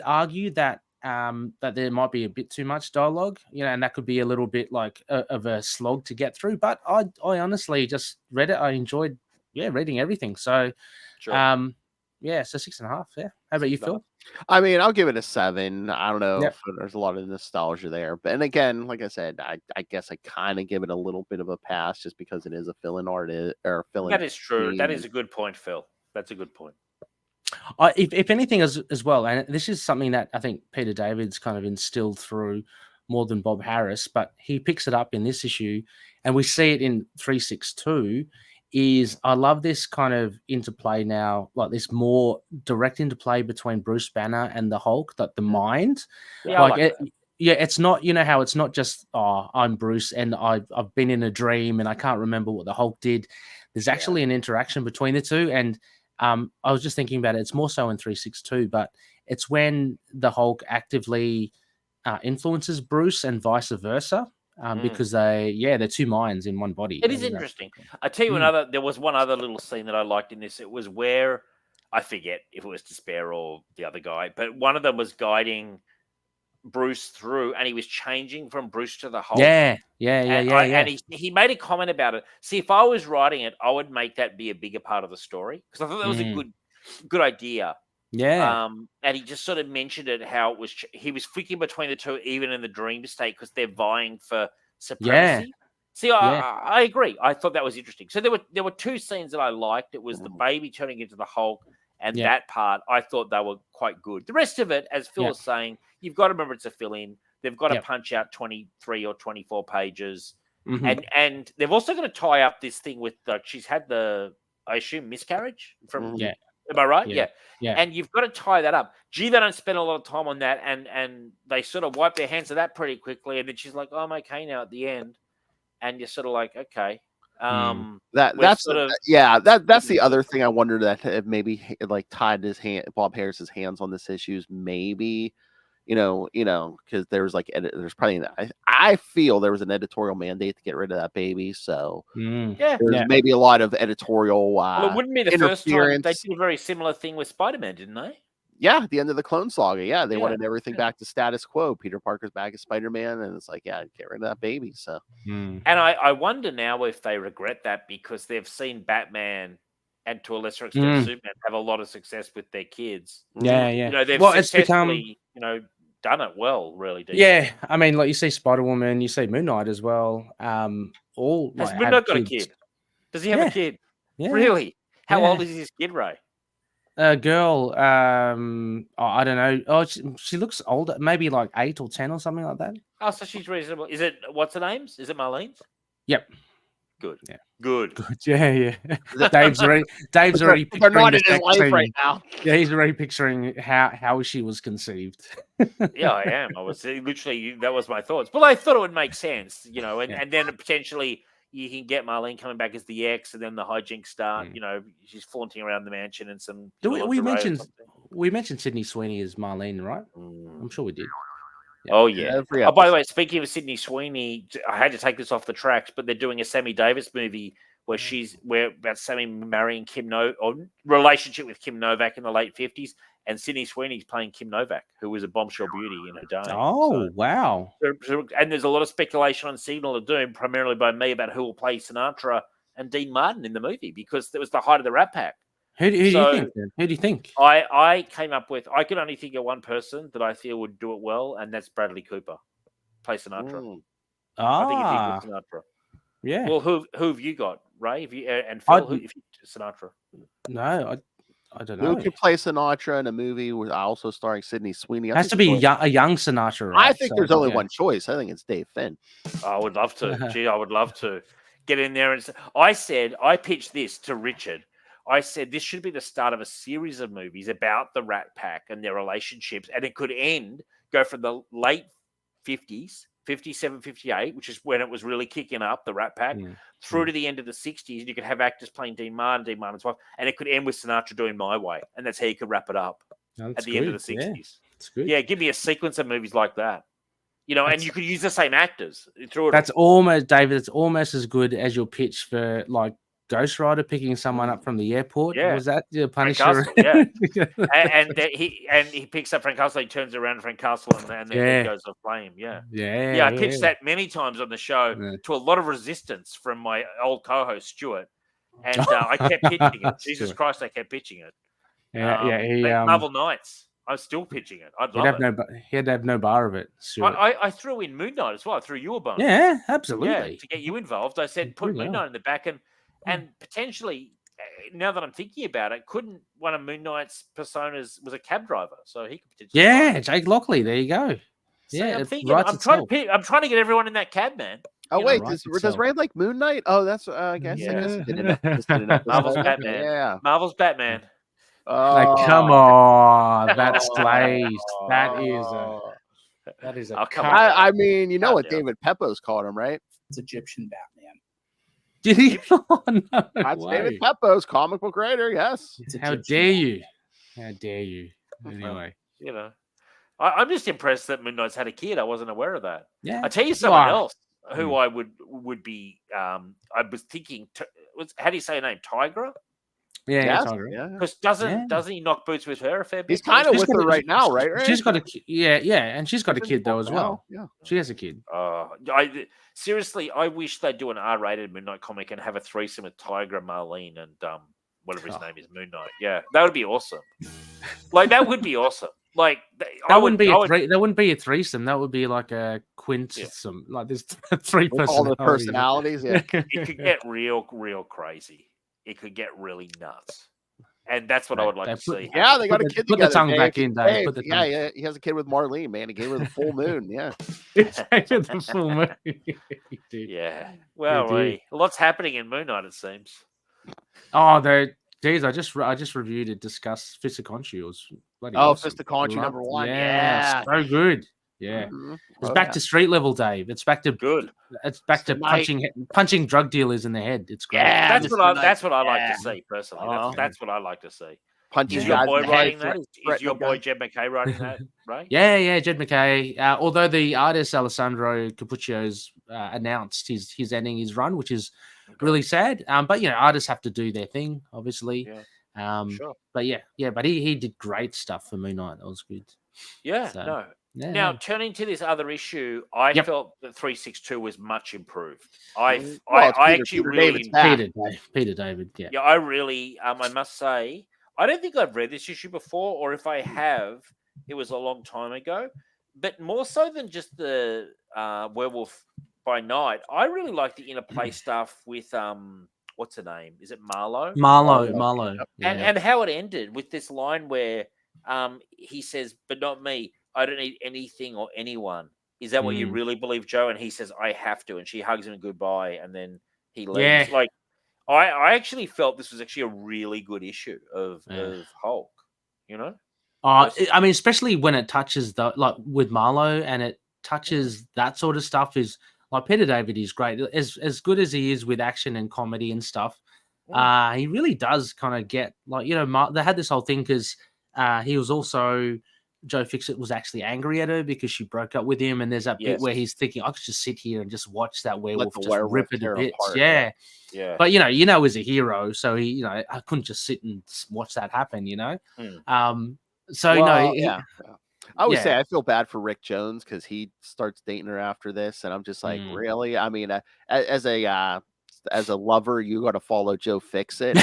argue that that there might be a bit too much dialogue, and that could be a little bit like of a slog to get through. But I honestly just read it. I enjoyed reading everything. So. Sure. So 6.5. Yeah. How about you, Phil? I mean, I'll give it a 7. I don't know if there's a lot of nostalgia there, but and again, like I said, I guess I kind of give it a little bit of a pass just because it is a fill-in artist or fill-in. That is true. Theme. That is a good point, Phil. That's a good point. If anything, as well, and this is something that I think Peter David's kind of instilled through more than Bob Harris, but he picks it up in this issue, and we see it in 362. Is I love this kind of interplay now, like this more direct interplay between Bruce Banner and the Hulk, that the mind. It's not, how it's not just, I'm Bruce and I've been in a dream and I can't remember what the Hulk did. There's actually an interaction between the two. And I was just thinking about it. It's more so in 362, but it's when the Hulk actively influences Bruce and vice versa. Because they're two minds in one body. It is interesting. I tell you there was one other little scene that I liked in this. It was where I forget if it was Despair or the other guy, but one of them was guiding Bruce through, and he was changing from Bruce to the Hulk. Yeah. And he made a comment about it. See, if I was writing it, I would make that be a bigger part of the story because I thought that was a good idea. Yeah. And he just sort of mentioned it, how it was he was flicking between the two even in the dream state because they're vying for supremacy. See, I agree. I thought that was interesting. So there were two scenes that I liked. It was the baby turning into the Hulk and that part. I thought they were quite good. The rest of it, as Phil was saying, you've got to remember it's a fill-in. They've got to punch out 23 or 24 pages. And they've also got to tie up this thing with she's had the, I assume, miscarriage from Am I right? Yeah. And you've got to tie that up. Gee, they don't spend a lot of time on that, and they sort of wipe their hands of that pretty quickly. And then she's like, "Oh, I'm okay now." At the end, and you're sort of like, "Okay." That's the other thing I wondered that maybe like tied Bob Harris's hands on this issue is maybe. Because there's there's probably I feel there was an editorial mandate to get rid of that baby, so there's maybe a lot of editorial. Well, it wouldn't be the first time. They did a very similar thing with Spider-Man, didn't they? Yeah, at the end of the Clone Saga, they wanted everything back to status quo. Peter Parker's back as Spider-Man, and it's like, get rid of that baby. So, and I wonder now if they regret that because they've seen Batman and to a lesser extent Superman have a lot of success with their kids. Yeah. They've successfully, done it well, really. Yeah, I mean, like you see Spider-Woman, you see Moon Knight as well. Has Moon Knight got a kid? Does he have a kid? Yeah. Really? How old is his kid, Ray? A girl. I don't know. Oh, she looks older, maybe like 8 or 10 or something like that. Oh, so she's reasonable. Is it what's her name's? Is it Marlene's? Yep. Good. Yeah. Good. Yeah. Dave's already they're not in his life right now. Yeah, he's already picturing how she was conceived. Yeah, I am. I was literally that was my thoughts. But I thought it would make sense, and then potentially you can get Marlene coming back as the ex, and then the hijinks start. She's flaunting around the mansion and some. We mentioned Sydney Sweeney as Marlene, right? I'm sure we did. Yeah. Oh, yeah. By the way, speaking of Sydney Sweeney, I had to take this off the tracks, but they're doing a Sammy Davis movie where about Sammy marrying or relationship with Kim Novak in the late 50s, and Sydney Sweeney's playing Kim Novak, who was a bombshell beauty in her day. Oh, wow. And there's a lot of speculation on Signal of Doom, primarily by me, about who will play Sinatra and Dean Martin in the movie, because it was the height of the Rat Pack. Who do you think? Then? Who do you think? I came up with. I could only think of one person that I feel would do it well, and that's Bradley Cooper, play Sinatra. I think he'd be good Sinatra. Yeah. Well, who have you got, Ray? And Phil, if you Sinatra? No, I don't know. Who could play Sinatra in a movie with also starring Sydney Sweeney? It has to be a young Sinatra. Right? I think there's only one choice. I think it's Dave Finn. I would love to. Gee, I would love to get in there and. I pitched this to Richard. I said this should be the start of a series of movies about the Rat Pack and their relationships, and it could go from the late 50s, 57, 58, which is when it was really kicking up, the Rat Pack, through to the end of the 60s, and you could have actors playing Dean Martin's wife, and it could end with Sinatra doing My Way, and that's how you could wrap it up at the end of the 60s. That's good. Yeah, give me a sequence of movies like that. And you could use the same actors through it. That's almost, David, it's almost as good as your pitch for, like, Ghost Rider picking someone up from the airport. Yeah. Was that your Punisher? Yeah. and he picks up Frank Castle, he turns around to Frank Castle, and then he goes aflame. Yeah. I pitched that many times on the show to a lot of resistance from my old co-host Stuart, and I kept pitching it. Jesus Christ, I kept pitching it. Marvel Knights. I'm still pitching it. I'd love it. He had to have no bar of it. I threw in Moon Knight as well. I threw you a bone. Yeah, absolutely. Yeah, to get you involved. I said put Moon Knight in the back and potentially, now that I'm thinking about it, couldn't one of Moon Knight's personas was a cab driver, so he could potentially. Yeah, Jake Lockley. There you go. So I'm trying to get everyone in that cab, man. Oh wait, does Ray like Moon Knight? Oh, that's I guess. Marvel's Batman. Yeah, Marvel's Batman. Come on, that's glazed. That is a. I mean, what David Pepos called him, right? It's Egyptian Batman. Did he? Oh, no That's David Pepos, comic book writer. Yes. How dare you? How dare you? Anyway, I'm just impressed that Moon Knight's had a kid. I wasn't aware of that. Yeah. I tell you someone else who I would be. I was thinking. How do you say her name? Tigra. Yeah, because doesn't he knock boots with her a fair bit? He's kind of with her right now, right? She's got a and she's got a kid though as well. Yeah, she has a kid. Seriously, I wish they'd do an R-rated Moon Knight comic and have a threesome with Tiger, Marlene, and whatever his name is, Moon Knight. Yeah, that would be awesome. That would be awesome. That wouldn't be a threesome. That would be like a quintessome. Like there's three personalities. All the personalities. Yeah, it could get real crazy. It could get really nuts. And that's what I would like to see. Yeah, they got a kid together. Put the tongue back in, Dave. Yeah, he has a kid with Marlene, man. He gave her the full moon. Yeah. The full moon. Yeah. Well, a lot's happening in Moon Knight, it seems. Oh, Geez, I just reviewed and discussed Fist of Khonshu. It was bloody Oh, awesome. Fist of Khonshu #1. Yeah, so good. Yeah, it's back to street level, Dave. It's back to good. It's back to punching drug dealers in the head. It's great. Yeah, that's what I like to see personally. That's what I like to see. Punches is your boy writing head, that? Is your boy Jed McKay writing that? Right? Yeah, Jed McKay. Although the artist Alessandro Capuccio's announced he's ending his run, which is really sad. But artists have to do their thing, obviously. Yeah. Sure. But but he did great stuff for Moon Knight. That was good. Yeah. So, no. Yeah. Now, turning to this other issue, I felt that 362 was much improved. I actually really Peter David. Yeah. Yeah, I really I must say, I don't think I've read this issue before, or if I have, it was a long time ago. But more so than just the Werewolf by Night, I really like the interplay stuff with what's her name? Is it Marlowe? Marlowe. Yeah. And how it ended with this line where he says, "But not me. I don't need anything or anyone." Is that what you really believe, Joe? And he says, "I have to," and she hugs him goodbye, and then he leaves. Yeah. Like, I actually felt this was actually a really good issue of Hulk. I mean, especially when it touches with Marlowe, and it touches that sort of stuff. Is like Peter David is great, as good as he is with action and comedy and stuff. He really does kind of get they had this whole thing because he was also Joe Fixit was actually angry at her because she broke up with him, and there's that bit where he's thinking, I could just sit here and just watch that werewolf just rip it to bits. Apart, yeah. But he's a hero, so he I couldn't just sit and watch that happen. I would say I feel bad for Rick Jones because he starts dating her after this, and I'm just like, really? I mean, as a lover, you got to follow Joe Fixit.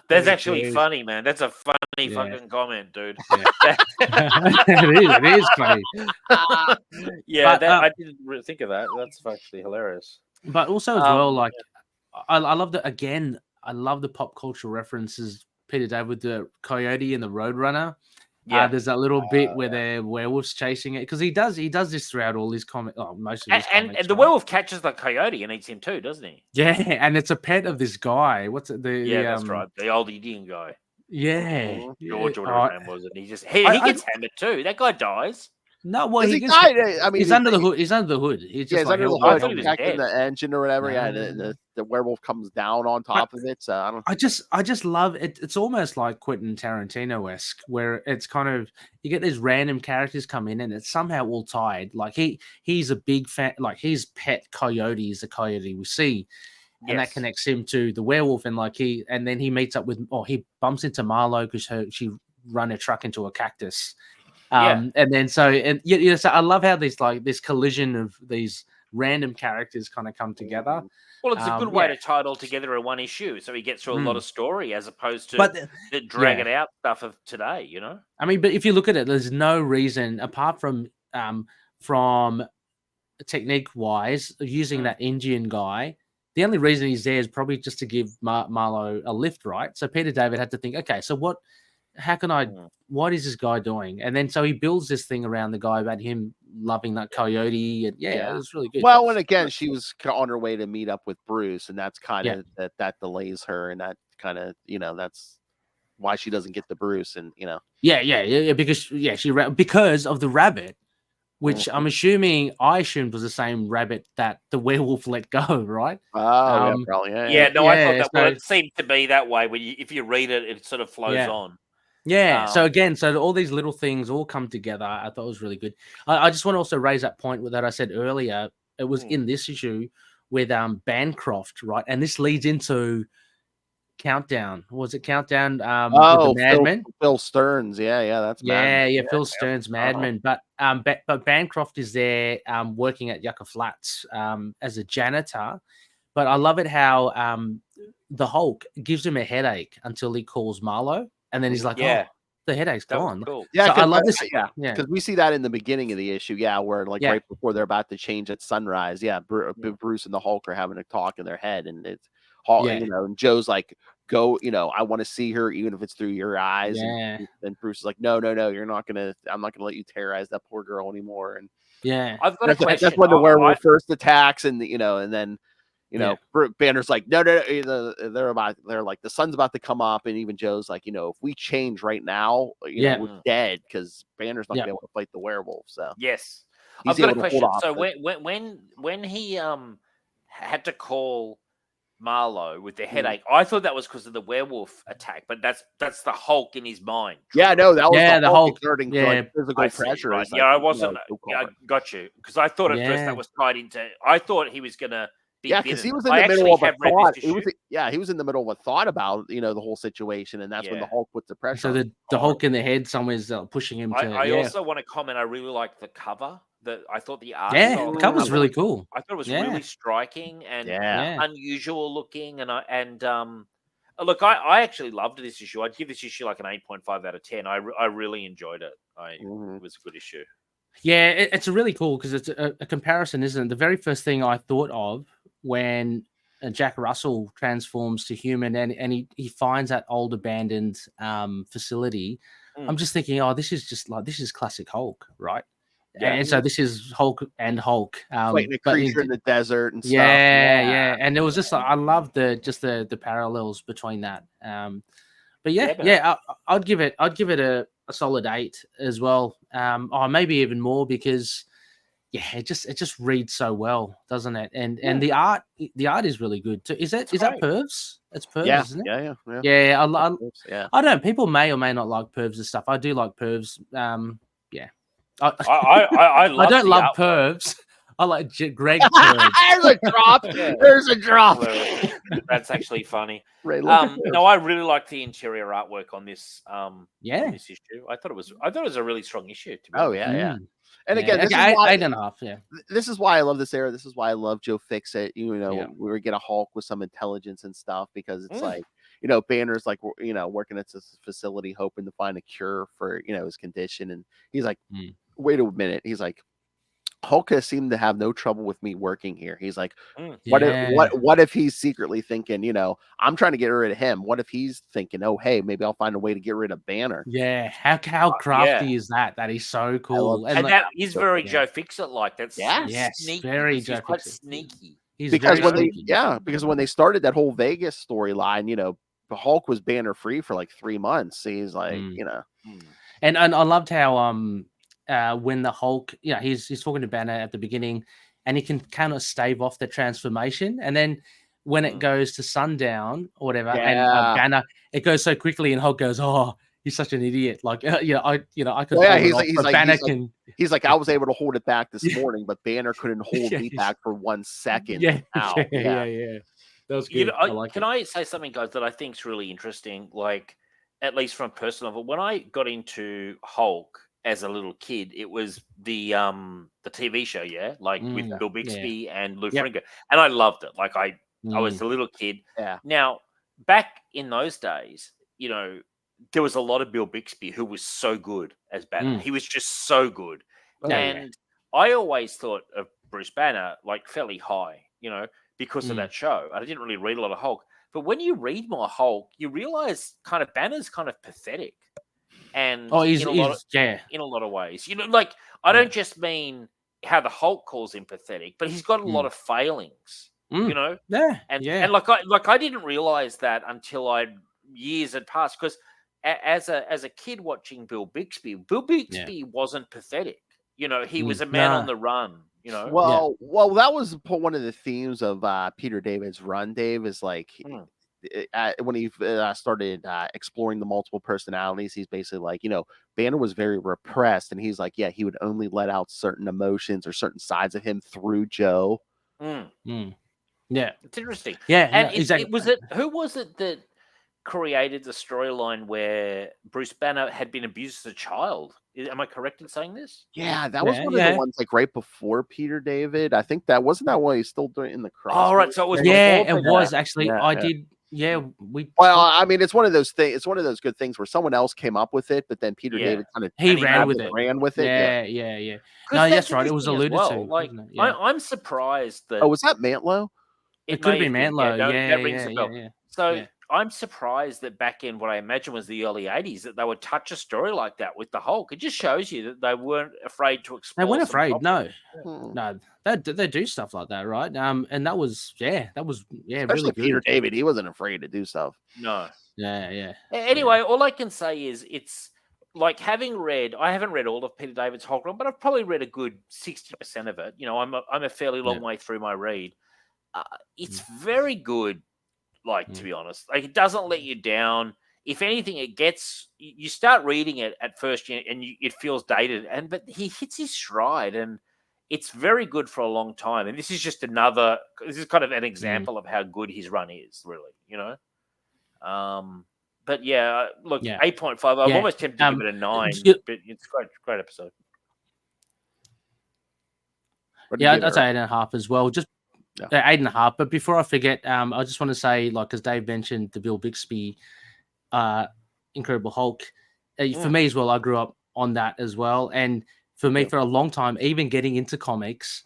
That's actually funny, man. That's a funny fucking comment, dude. It is funny. I didn't really think of that. That's actually hilarious. But also as well, I love that again. I love the pop culture references. Peter David with the coyote and the Roadrunner. There's that little bit where the werewolf's chasing it because he does this throughout all his comments. Most of his comments, and the werewolf catches the coyote and eats him too, doesn't he? Yeah, and it's a pet of this guy. What's it? That's right, the old Indian guy. Yeah, George, whatever his name was, and he gets hammered too. That guy dies. No, well, he died. I mean, he's under the hood. He's under the hood. He's just under the hood, checking the engine or whatever. Yeah, the werewolf comes down on top of it. So I just love it. It's almost like Quentin Tarantino-esque, where it's kind of you get these random characters come in, and it's somehow all tied. Like he's a big fan. Like his pet coyote is the coyote we see. And that connects him to the werewolf, and then he meets up with, he bumps into Marlowe because she run a truck into a cactus. And then so I love how this collision of these random characters kind of come together. Well, it's a good way to tie it all together in one issue, so he gets through a lot of story as opposed to the drag it out stuff of today. I mean, but if you look at it, there's no reason apart from technique wise using that Indian guy. The only reason he's there is probably just to give Marlowe a lift, right? So Peter David had to think, okay, so what is this guy doing? And then so he builds this thing around the guy about him loving that coyote. And it was really good. Well, and again, she was on her way to meet up with Bruce, and that's kind of that delays her, and that kind of, that's why she doesn't get the Bruce, and because of the rabbit. Which I assumed was the same rabbit that the werewolf let go, right? Oh, probably. I thought that. Well, it seemed to be that way. When if you read it, it sort of flows on. Yeah. So all these little things all come together. I thought it was really good. I just want to also raise that point that I said earlier. It was in this issue with Bancroft, right? And this leads into Countdown. Was it Countdown? With the Madman? Phil Stearns. Yeah, that's Phil Stearns, Madman. But Bancroft is there working at Yucca Flats as a janitor. But I love it how the Hulk gives him a headache until he calls Marlowe, and then he's like, the headache's gone. Cool. Yeah, so I love this. Because we see that in the beginning of the issue. Where right before they're about to change at sunrise. Bruce and the Hulk are having a talk in their head, and it's and Joe's like, go, I want to see her even if it's through your eyes. And Bruce is like, no, I'm not gonna let you terrorize that poor girl anymore. And I've got a question. That's when the werewolf first attacks, and and then You know, Banner's like, no, they're like, the sun's about to come up, and even Joe's like, if we change right now, know, we're dead because Banner's not gonna be able to fight the werewolf. So yes, he's I've got a able to question. hold off So when he had to call Marlowe with the headache, I thought that was because of the werewolf attack, but that's the Hulk in his mind. Yeah, no, that was the Hulk exerting like, physical pressure. Right. Yeah, I wasn't. I got you because I thought at first that was tied into. I thought he was gonna be because he was in the middle of a thought. He was in the middle of a thought about the whole situation, and that's when the Hulk puts the pressure. So the Hulk in the head somewhere's pushing him to. I also want to comment. I really like the cover. I thought the art. The cover was really cool. I thought it was really striking and unusual looking, and look, I actually loved this issue. I'd give this issue like an 8.5 out of 10. I really enjoyed it. It was a good issue. Yeah, it's really cool because it's a comparison, isn't it? The very first thing I thought of when Jack Russell transforms to human and he finds that old abandoned facility, I'm just thinking, this is classic Hulk, right? Yeah. And so this is Hulk and Hulk. Fighting a creature in the desert and stuff. Yeah. And it was just I love the parallels between that. But I'd give it a solid 8 as well. Maybe even more because it just reads so well, doesn't it? And the art is really good too. Is that Pervs? It's Pervs, isn't it? Yeah. I don't know. People may or may not like Pervs and stuff. I do like Pervs. I don't love Pervs. I like Greg Pervs. There's a drop. That's actually funny. No, I really like the interior artwork on this. On this issue, I thought it was a really strong issue. To be honest. And again, this is 8.5. Yeah, this is why I love this era. This is why I love Joe Fixit. We get a Hulk with some intelligence and stuff because it's like Banner's like working at this facility hoping to find a cure for his condition, and he's like, wait a minute. He's like, Hulk has seemed to have no trouble with me working here. He's like, what if he's secretly thinking, I'm trying to get rid of him. What if he's thinking, oh, hey, maybe I'll find a way to get rid of Banner. Yeah. How crafty is that? That is so cool. And that is very Joe Fixit like. That's sneaky. Very Joe Fixit. Sneaky. Because when they started that whole Vegas storyline, the Hulk was Banner free for like 3 months. So he's like, And I loved how when the Hulk, he's talking to Banner at the beginning, and he can kind of stave off the transformation, and then when it goes to sundown or whatever, and Banner, it goes so quickly, and Hulk goes, "Oh, he's such an idiot!" Like, I could. He's like, I was able to hold it back this morning, but Banner couldn't hold me back for 1 second. Yeah. That was good. Can I say something, guys, that I think is really interesting? Like, at least from a personal level, when I got into Hulk as a little kid, it was the TV show, with Bill Bixby and Lou Ferrigno, and I loved it. Like I was a little kid. Yeah. Now, back in those days, there was a lot of Bill Bixby who was so good as Banner. He was just so good, I always thought of Bruce Banner like fairly high, because of that show. I didn't really read a lot of Hulk, but when you read more Hulk, you realize kind of Banner's kind of pathetic. And he's in a lot of ways, I don't just mean how the Hulk calls him pathetic, but he's got a lot of failings, and I didn't realize that until years had passed, because as a kid watching Bill Bixby wasn't pathetic. He was a man on the run. Well, that was one of the themes of Peter David's run. Dave is like. When he started exploring the multiple personalities, he's basically like, Banner was very repressed, and he's like, he would only let out certain emotions or certain sides of him through Joe. Yeah, it's interesting. Yeah, and exactly. Who was it that created the storyline where Bruce Banner had been abused as a child? Am I correct in saying this? Yeah, that was one of the ones like right before Peter David. I think that wasn't that one he's still doing in the cross. Oh, right. So it was. It was actually. I did. Yeah, Well, I mean, it's one of those things. It's one of those good things where someone else came up with it, but then Peter David kind of ran with it. Yeah. No, that's right. It was alluded to. Like, I'm surprised that. Oh, was that Mantlo? It could be Mantlo. Yeah. So I'm surprised that back in what I imagine was the early 80s that they would touch a story like that with the Hulk. It just shows you that they weren't afraid to explore. They weren't afraid. Topics. No, they do stuff like that, right? And that was Especially really good. Peter David, he wasn't afraid to do stuff. No. Yeah. Anyway, all I can say is it's like having read. I haven't read all of Peter David's Hulk run, but I've probably read a good 60% of it. I'm a fairly long way through my read. It's very good. Like, to be honest, like it doesn't let you down. If anything, it gets you start reading it at first, and it feels dated, but he hits his stride, and it's very good for a long time. And this is just this is kind of an example of how good his run is, really. But yeah, look, 8.5. I'm almost tempted to give it a 9, but it's great episode. Yeah, I'd say 8.5 as well. Just 8.5. But before I forget, I just want to say, like, as Dave mentioned, the Bill Bixby Incredible Hulk. For me as well, I grew up on that as well. And for me, for a long time, even getting into comics,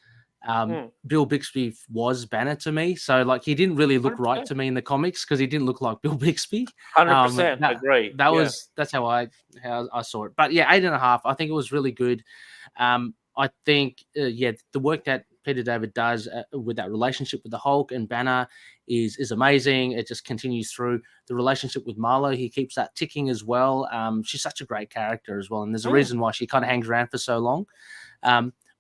Bill Bixby was Banner to me. So, like, he didn't really look 100%. Right to me in the comics because he didn't look like Bill Bixby. 100% agree. That's how I saw it. But yeah, 8.5. I think it was really good. I think the work that Peter David does with that relationship with the Hulk and Banner is amazing. It just continues through. The relationship with Marlo, he keeps that ticking as well. She's such a great character as well, and there's a reason why she kind of hangs around for so long.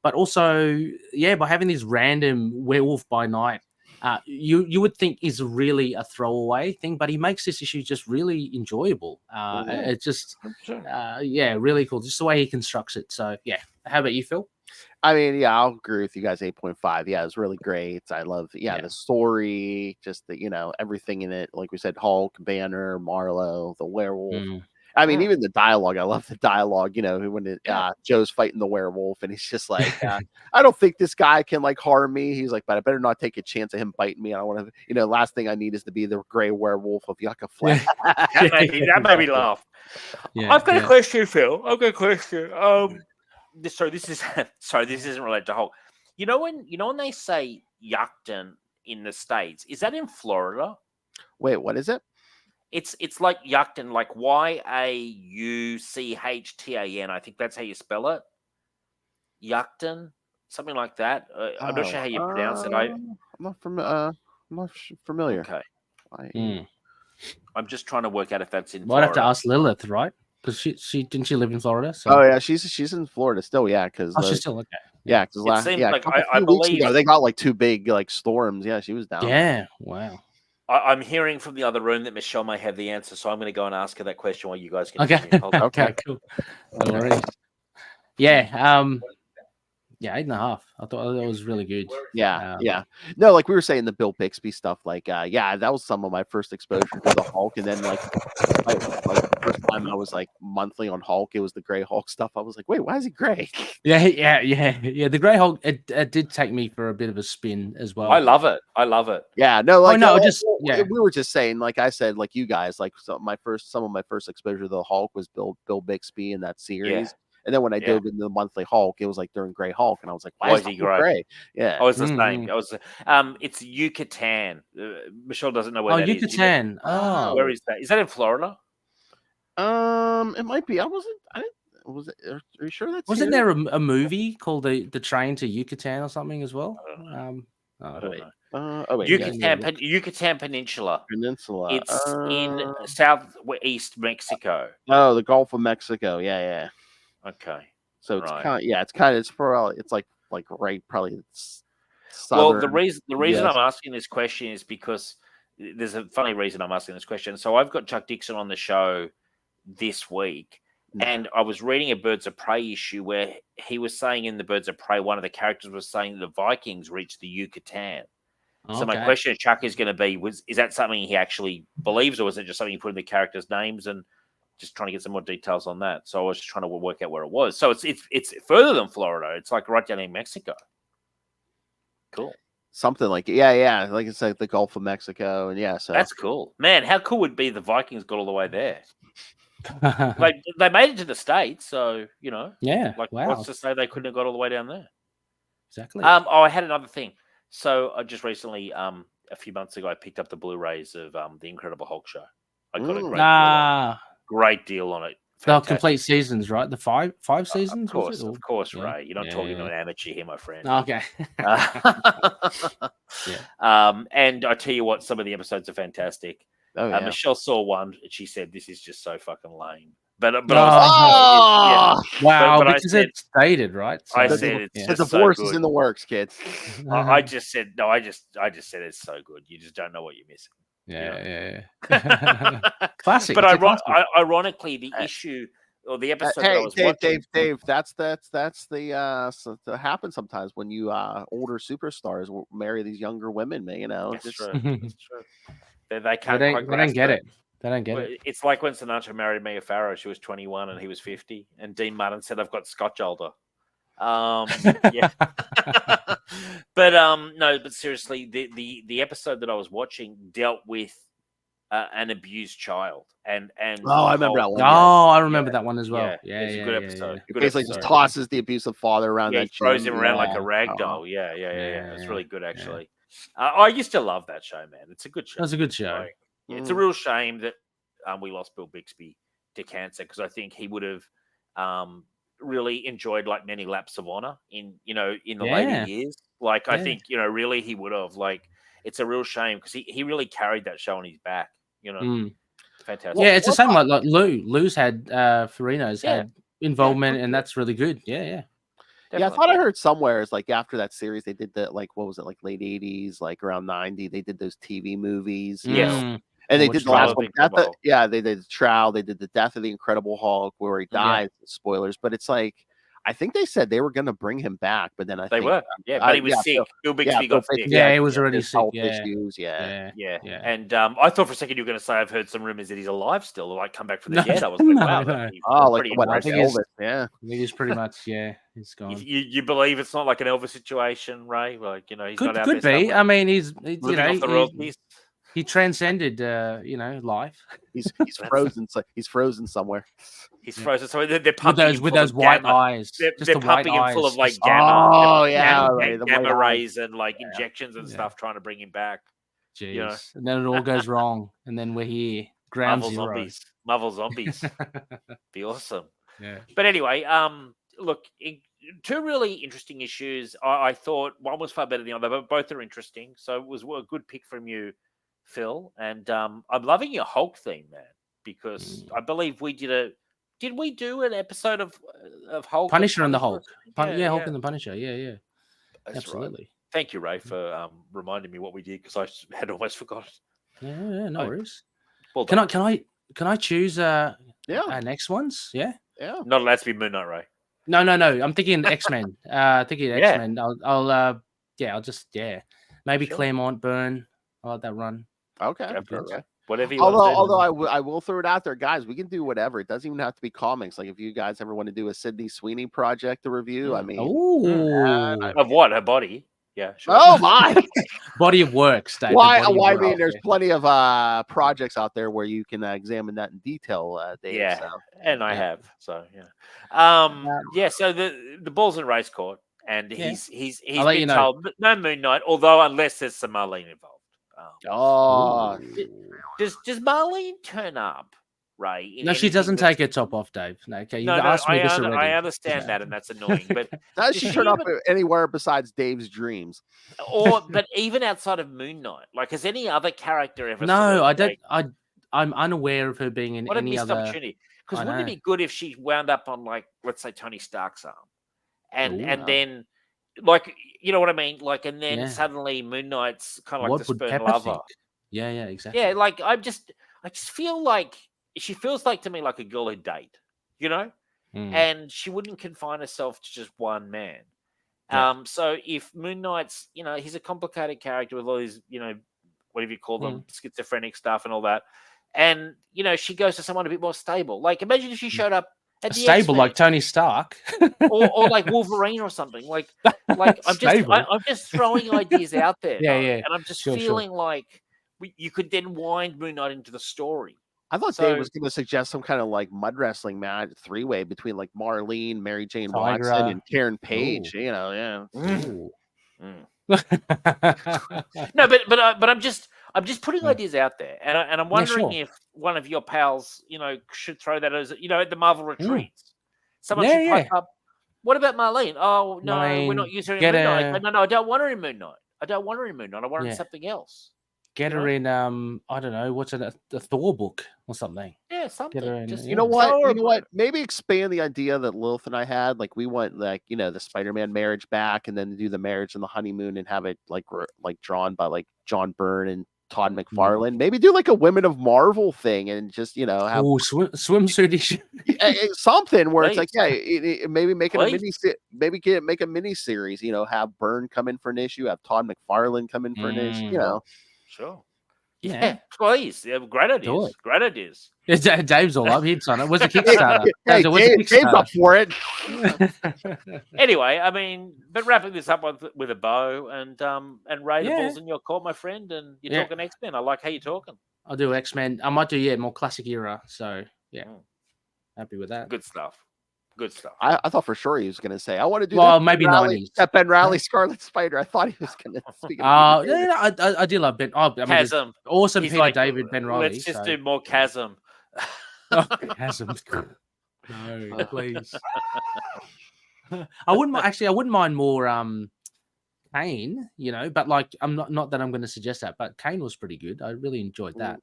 But also, by having this random Werewolf by Night, you would think is really a throwaway thing, but he makes this issue just really enjoyable. It's just, really cool. Just the way he constructs it. So, how about you, Phil? I mean, I'll agree with you guys. 8.5. Yeah, it was really great. I love, the story, just the, everything in it. Like we said, Hulk, Banner, Marlo, the werewolf. I mean, even the dialogue. I love the dialogue. When Joe's fighting the werewolf, and he's just like, "I don't think this guy can harm me." He's like, "But I better not take a chance of him biting me. I don't want to. Last thing I need is to be the gray werewolf of Yucca Flat." That made me laugh. I've got a question, Phil. I've got a question. This isn't related to Hulk. When they say Yuckton in the States, is that in Florida? Wait, what is it? It's like Yuckton, like Yauchtan. I think that's how you spell it. Yuckton, something like that. I'm not sure how you pronounce it. I'm not familiar. Okay. I'm just trying to work out if that's in. Might have to ask Lilith, right? Because she didn't she live in Florida? So. Oh yeah, she's in Florida still. Yeah, because she's still okay. Yeah, because I believe they got 2 big storms. Yeah, she was down. Yeah, wow. I'm hearing from the other room that Michelle may have the answer, so I'm going to go and ask her that question while you guys can. Okay, cool. No worries. Yeah, 8.5. I thought that was really good. Yeah. No, like we were saying, the Bill Bixby stuff. That was some of my first exposure to the Hulk, and then the first time I was monthly on Hulk, it was the Gray Hulk stuff. I was like, wait, why is he gray? Yeah. The Gray Hulk, it did take me for a bit of a spin as well. I love it. Yeah, no, we were just saying, like I said, like you guys, some of my first exposure to the Hulk was Bill Bixby in that series. Yeah. And then when I dove into the monthly Hulk, it was during Gray Hulk, and I was like, "Why is he gray?" Yeah, I was the same. It's Yucatan. Michelle doesn't know where that is. Yucatan. Where is that? Is that in Florida? It might be. Was it? Are you sure that's? Wasn't there a movie called the Train to Yucatan or something as well? I don't know. Yucatan Peninsula. It's in southeast Mexico. Oh, the Gulf of Mexico. Yeah. Okay. So it's right, probably. Well, the reason I'm asking this question is because there's a funny reason I'm asking this question. So I've got Chuck Dixon on the show this week, and I was reading a Birds of Prey issue where he was saying in the Birds of Prey, one of the characters was saying the Vikings reached the Yucatan. Okay. So my question to Chuck is going to be: is that something he actually believes, or is it just something you put in the characters' names? And just trying to get some more details on that. So I was just trying to work out where it was. So it's further than Florida. It's right down in Mexico. Cool. Something like it. Yeah. Like it's the Gulf of Mexico, and so that's cool, man. How cool would it be the Vikings got all the way there? they made it to the States, so Yeah. Wow. What's to say they couldn't have got all the way down there? Exactly. I had another thing. So I just recently a few months ago, I picked up the Blu-rays of the Incredible Hulk show. I got a great deal on it. The complete seasons, right? The five seasons, of course, Ray. You're not talking to an amateur here, my friend. Okay. And I tell you what, some of the episodes are fantastic. Michelle saw one, and she said, "This is just so fucking lame." But I was wow, because it's dated, right? So, I said it's the divorce is in the works, kids. I just said no. I just said it's so good. You just don't know what you're missing. Yeah. Classic. But ironically, the issue or the episode that I was watching, Dave, that's the happens sometimes when you older superstars will marry these younger women, man. You know, that's true. That's true. They can't. They don't get it. They don't get it. It's like when Sinatra married Mia Farrow. She was 21 and he was 50, and Dean Martin said, "I've got Scotch older." Yeah. But no, but seriously, the episode that I was watching dealt with an abused child, and I remember that one. I remember that one as well. Yeah, it's a good episode. He basically just tosses the abusive father around that. Throws him around like a rag doll. Yeah. It's really good, actually. I used to love that show, man. It's a good show. That's a good show. It's a real shame that we lost Bill Bixby to cancer, because I think he would have really enjoyed like many laps of honor in the later years. Like I think really he would have. Like it's a real shame because he really carried that show on his back. Fantastic. Yeah, it's the same like Lou. Lou's had Farino's had involvement, and that's really good. Yeah. Definitely. Yeah, I thought I heard somewhere it's like after that series they did that, like what was it, like late 80s, like around 90, they did those TV movies. Yeah. And they did the last one. They did the trial. They did the Death of the Incredible Hulk, where he dies. Spoilers, but it's like I think they said they were going to bring him back, but then they were. But he was sick. Bill Bixby got sick. Yeah, he was already sick. Issues. Yeah. And I thought for a second you were going to say I've heard some rumors that he's alive still, or like come back from the dead. I was like, wow. I think Elvis. Yeah, he's pretty much. Yeah, he's gone. You believe it's not like an Elvis situation, Ray? Like he's not out there. Could be. I mean, he's off the royalties. He transcended, life. He's frozen. He's frozen somewhere. He's frozen. So they're pumping with those white eyes. They're pumping him full of like gamma. Gamma rays and like injections and stuff, trying to bring him back. Jeez. And then it all goes wrong, and then we're here. Marvel zombies. Be awesome. Yeah. But anyway, look, two really interesting issues. I thought one was far better than the other, but both are interesting. So it was a good pick from you, Phil. And I'm loving your Hulk theme, man, because I believe we did we do an episode of Hulk? Punisher and the Hulk. Hulk and the Punisher. Yeah. That's absolutely. Right. Thank you, Ray, for reminding me what we did, because I had almost forgotten. Yeah, no worries. Well can I choose our next ones? Yeah. Not allowed to be Moon Knight, Ray. No. I'm thinking X-Men. X-Men. I'll just maybe Claremont, Byrne. I like that run. Okay. Whatever you although I will throw it out there, guys. We can do whatever. It doesn't even have to be comics. Like if you guys ever want to do a Sydney Sweeney project to review, I mean, of what? Her body. Yeah. Sure. Oh my body of work. State. Why? I mean, there's plenty of projects out there where you can examine that in detail. Dave, yeah, so. And I have. So yeah. So the ball's in race court, and he's been told no Moon Knight. Although unless there's some Marlene involved. Does Marlene turn up, Ray? No, she doesn't take her top off, Dave. No, okay, you've asked me this already. I understand that, and that's annoying. But does she turn up anywhere besides Dave's dreams? But even outside of Moon Knight, like has any other character ever? No, I don't. I'm unaware of her being in any other opportunity. Because wouldn't it be good if she wound up on, like, let's say Tony Stark's arm, and then, like, you know what I mean, like, and then suddenly Moon Knight's kind of like the spurned lover. Yeah, exactly. Yeah, like I just feel like she feels like to me like a girl who'd date, and she wouldn't confine herself to just one man. Yeah. So if Moon Knight's, he's a complicated character with all these, whatever you call them, schizophrenic stuff and all that. And, she goes to someone a bit more stable. Like, imagine if she showed up at the stable X-Men. like Tony Stark. or like Wolverine or something. Like I'm just throwing ideas out there. Yeah. And I'm just feeling like you could then wind Moon Knight into the story. I thought Dave was going to suggest some kind of like mud wrestling match, three-way between like Marlene, Mary Jane Watson, and Karen Page. Ooh. No, but I'm just putting ideas out there, and I'm wondering if one of your pals, should throw that as at the Marvel retreats. Someone should pipe up. What about Marlene? Oh no, we're not using her in Moon Knight. No, I don't want her in Moon Knight. I don't want her in Moon Knight. I want her in something else. Get her in I don't know, what's it, the Thor book or something. Yeah, something. You know what? Maybe expand the idea that Lilith and I had. Like we want the Spider-Man marriage back, and then do the marriage and the honeymoon, and have it like drawn by like John Byrne and Todd McFarlane. Maybe do like a Women of Marvel thing, and just have swimsuit issue. Something where it's like maybe make it make a mini series. Have Byrne come in for an issue, have Todd McFarlane come in for an issue. Sure. Yeah, please. Yeah, great ideas. Great ideas. Dave's all up. He'd sign it. What's a Kickstarter? Dave's up for it. Anyway, I mean, but wrapping this up with a bow, and Ray, the ball's in your court, my friend, and you're talking X-Men. I like how you're talking. I'll do X-Men. I might do more classic era. So happy with that. Good stuff. Good stuff. I thought for sure he was going to say, I want to do maybe 90s. That Ben Reilly Scarlet Spider. I thought he was going to speak. I did love Ben. Chasm. Awesome Peter David, Ben Reilly. Let's just do more Chasm. Chasm. No, please. I wouldn't mind more Kane, but like I'm not that I'm going to suggest that, but Kane was pretty good. I really enjoyed that.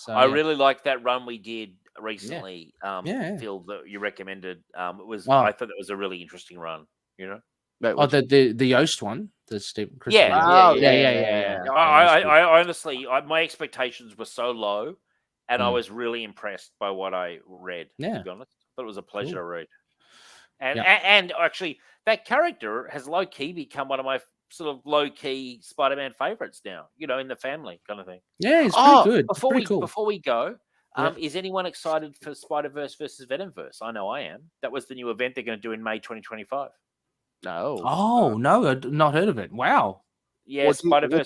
I really liked that run we did recently. Phil, that you recommended. I thought that was a really interesting run. The Yoast one, the Stephen Chris. Yeah. I honestly, my expectations were so low, and I was really impressed by what I read. Yeah, to be honest, but it was a pleasure to read. And actually, that character has low key become one of my sort of low key Spider-Man favorites now. In the family kind of thing. Yeah, it's pretty good. Before we go. Is anyone excited for Spider-Verse versus Venomverse? I know I am. That was the new event they're going to do in May 2025. No. Oh, no. I've not heard of it. Wow. Yeah, Spider-Verse.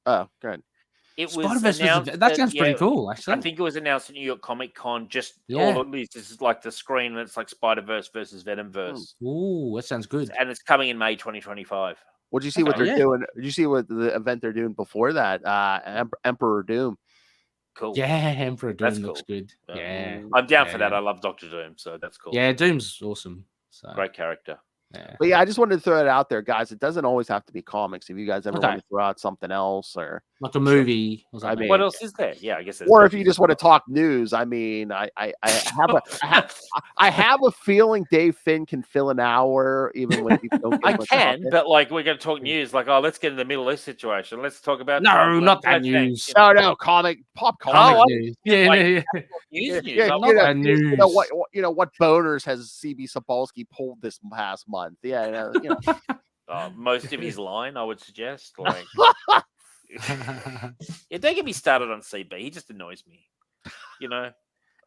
Oh, go ahead. It was announced that sounds pretty cool, actually. I think it was announced at New York Comic Con. All at least this is like the screen, and it's like Spider-Verse versus Venomverse. Ooh, that sounds good. And it's coming in May 2025 What did you see what they're doing? Did you see what the event they're doing before that? Emperor Doom. Cool. Yeah, Emperor Doom looks good. Yeah. I'm down for that. I love Dr. Doom, so that's cool. Yeah, Doom's awesome. So. Great character. Yeah. But I just wanted to throw it out there, guys. It doesn't always have to be comics. If you guys ever want to throw out something else or like a movie, what else is there? Yeah, I guess. Or if you just want to talk news, I mean, I have a feeling Dave Finn can fill an hour, even when people don't. I can, but like we're going to talk news. Like, let's get in the Middle East situation. Let's talk about not that news. No, pop comic news. News. What boners has CB Sapolsky pulled this past month? Yeah, most of his line, I would suggest. Like, don't get me started on CB. He just annoys me.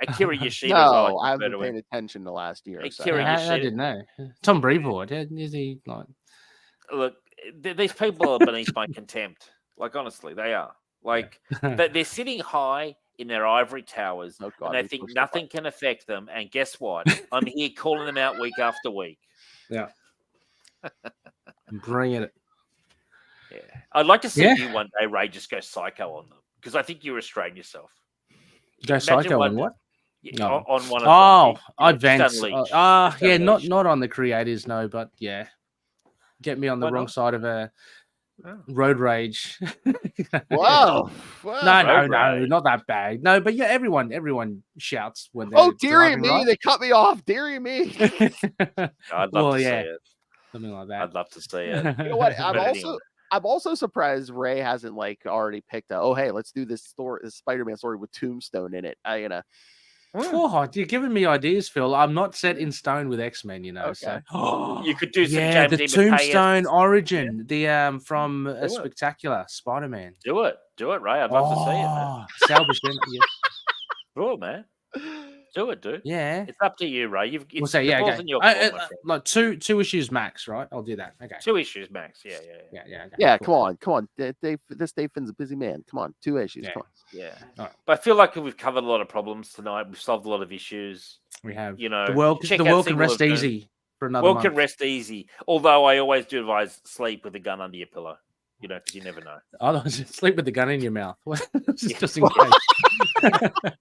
Akira Yoshida. No, I haven't been paying attention the last year. Akira Yoshida. I didn't know. Tom Brevoort. Is he like? Look, these people are beneath my contempt. Like, honestly, they are. Like, they're sitting high in their ivory towers, and they think nothing can affect them. And guess what? I'm here calling them out week after week. Yeah. Bring it. Yeah. I'd like to see you one day, Ray, just go psycho on them. Because I think you restrain yourself. Go psycho on what? Yeah, on one of them. Advance. Not on the creators, no, but yeah. Get me on the wrong side of a road rage. Whoa. No, not that bad. No, but yeah, everyone shouts when they're dearie me, right? They cut me off. Dearie me. I'd love to see it. Something like that. I'd love to see it. You know what? I'm also surprised Ray hasn't already picked hey, let's do this Spider-Man story with Tombstone in it. Oh, you're giving me ideas, Phil. I'm not set in stone with X-Men, Okay. So you could do some James the Tombstone origin, the from a Spectacular Spider-Man. Do it, Ray. I'd love to see it, man. Salvage them. Cool, man. Do it, dude. Yeah, it's up to you, Ray. We'll say in your court, like two issues max, right? I'll do that. Okay, 2 issues max. Yeah. Yeah, cool. Come on. Dave Finn's a busy man. Come on, 2 issues. Come on. Yeah. Right. But I feel like we've covered a lot of problems tonight. We've solved a lot of issues. We have. The world can rest easy for another month. Can rest easy. Although I always do advise sleep with a gun under your pillow. because you never know. I was sleep with the gun in your mouth. Just in case.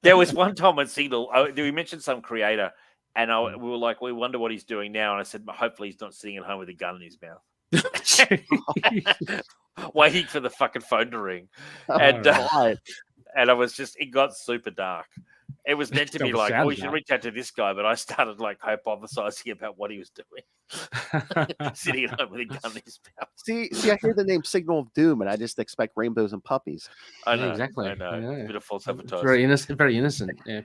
There was one time on Signal, we mentioned some creator, and we were like, we wonder what he's doing now. And I said, hopefully he's not sitting at home with a gun in his mouth. Waiting for the fucking phone to ring. And I was it got super dark. It was meant to be like, you should reach out to this guy, but I started hypothesizing about what he was doing. Sitting at home with a gun in his mouth. See, I hear the name Signal of Doom, and I just expect rainbows and puppies. I know, exactly. I know. Yeah. Bit of false advertising. Very innocent. Very innocent. Yeah.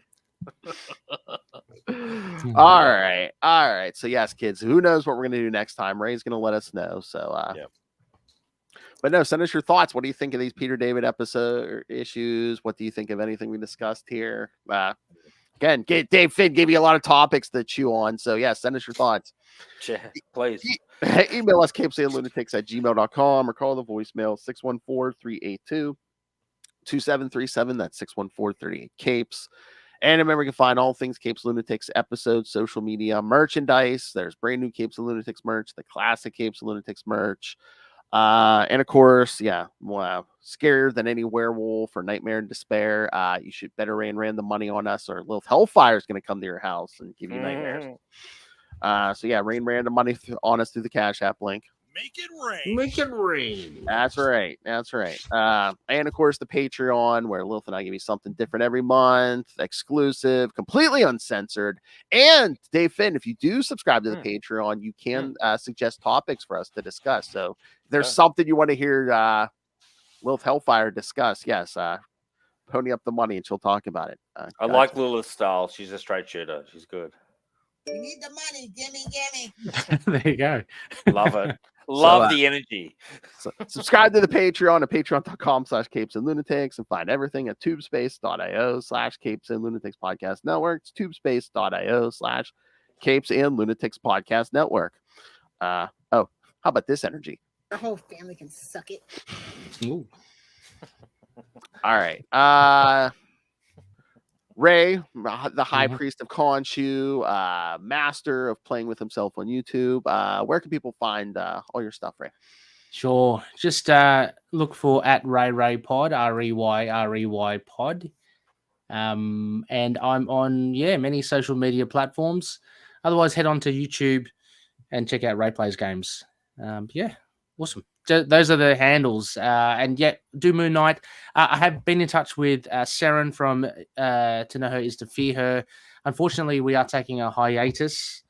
All right. So yes, kids, who knows what we're gonna do next time? Ray's gonna let us know. So But no, send us your thoughts. What do you think of these Peter David episode issues? What do you think of anything we discussed here? Again, Dave Finn gave you a lot of topics to chew on. So yeah, send us your thoughts. Yeah, please. Email us CapesandLunatics@gmail.com or call the voicemail 614-382-2737. That's 614-38-CAPES. And remember, you can find all things Capes Lunatics episodes, social media, merchandise. There's brand new Capes and Lunatics merch, the classic Capes and Lunatics merch. And of course, scarier than any werewolf or nightmare and despair. You should better ran the money on us, or Lilith Hellfire is going to come to your house and give you nightmares. Rain the money on us through the Cash App link. Make it rain. Make it rain. That's right. And of course, the Patreon, where Lilith and I give you something different every month, exclusive, completely uncensored. And Dave Finn, if you do subscribe to the Patreon, you can suggest topics for us to discuss. So if there's something you want to hear Lilith Hellfire discuss, yes, pony up the money and she'll talk about it. I like Lilith's style. She's a straight shooter. She's good. We need the money. Gimme. There you go. Love it. Love the energy. So subscribe to the Patreon at patreon.com/CapesandLunatics and find everything at tubespace.io/Capes and Lunatics Podcast Network. It's tubespace.io/Capes and Lunatics Podcast Network. How about this energy? Our whole family can suck it. Ooh. All right. Ray, the High Priest of Khonshu, master of playing with himself on YouTube. Where can people find all your stuff, Ray? Sure. Just look for @Ray Pod, REY Pod. And I'm on many social media platforms. Otherwise, head on to YouTube and check out Ray Plays Games. Awesome. Those are the handles. And do Moon Knight. I have been in touch with Saren from To Know Her Is to Fear Her. Unfortunately, we are taking a hiatus,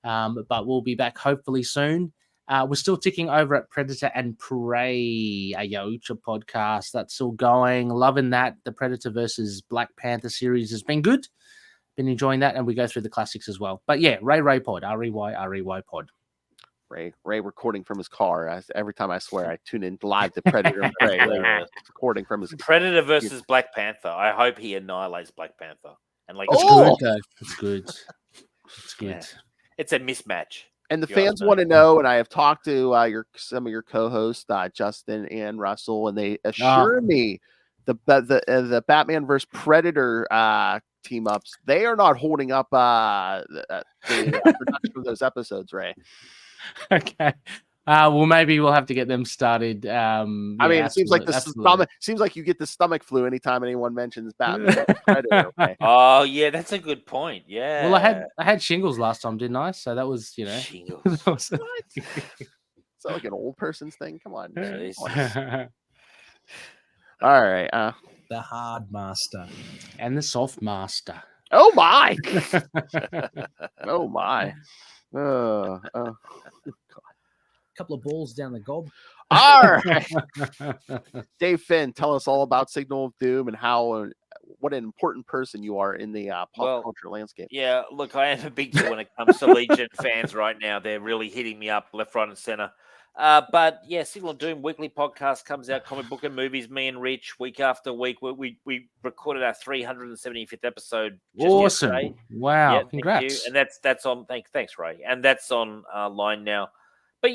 but we'll be back hopefully soon. We're still ticking over at Predator and Prey, a Yautja podcast. That's still going. Loving that. The Predator versus Black Panther series has been good. Been enjoying that, and we go through the classics as well. But Ray Pod, REY Pod. Ray recording from his car. Every time I swear I tune in live to Predator and Prey. Recording from his Predator versus Black Panther. I hope he annihilates Black Panther. And it's good. It's good. It's good. Yeah. It's a mismatch. And the fans want to know, and I have talked to some of your co-hosts, Justin and Russell, and they assure me the Batman versus Predator team ups, they are not holding up the production of those episodes, Ray. Okay. Well, maybe we'll have to get them started. It seems like seems like you get the stomach flu anytime anyone mentions Batman. Predator, okay? Oh yeah, that's a good point. Yeah. Well, I had shingles last time, didn't I? So that was shingles. What? Is that like an old person's thing? Come on. All right. The hard master and the soft master. Oh my! Oh my! God. Couple of balls down the gob. All right. Dave Finn, tell us all about Signal of Doom and what an important person you are in the pop culture landscape. Yeah, look, I am a big deal when it comes to Legion fans right now. They're really hitting me up left, right, and center. But Signal of Doom weekly podcast comes out, comic book and movies, me and Rich, week after week. We recorded our 375th episode. Awesome! Yesterday. Wow, congrats! And that's on. Thanks, Ray. And that's on line now. But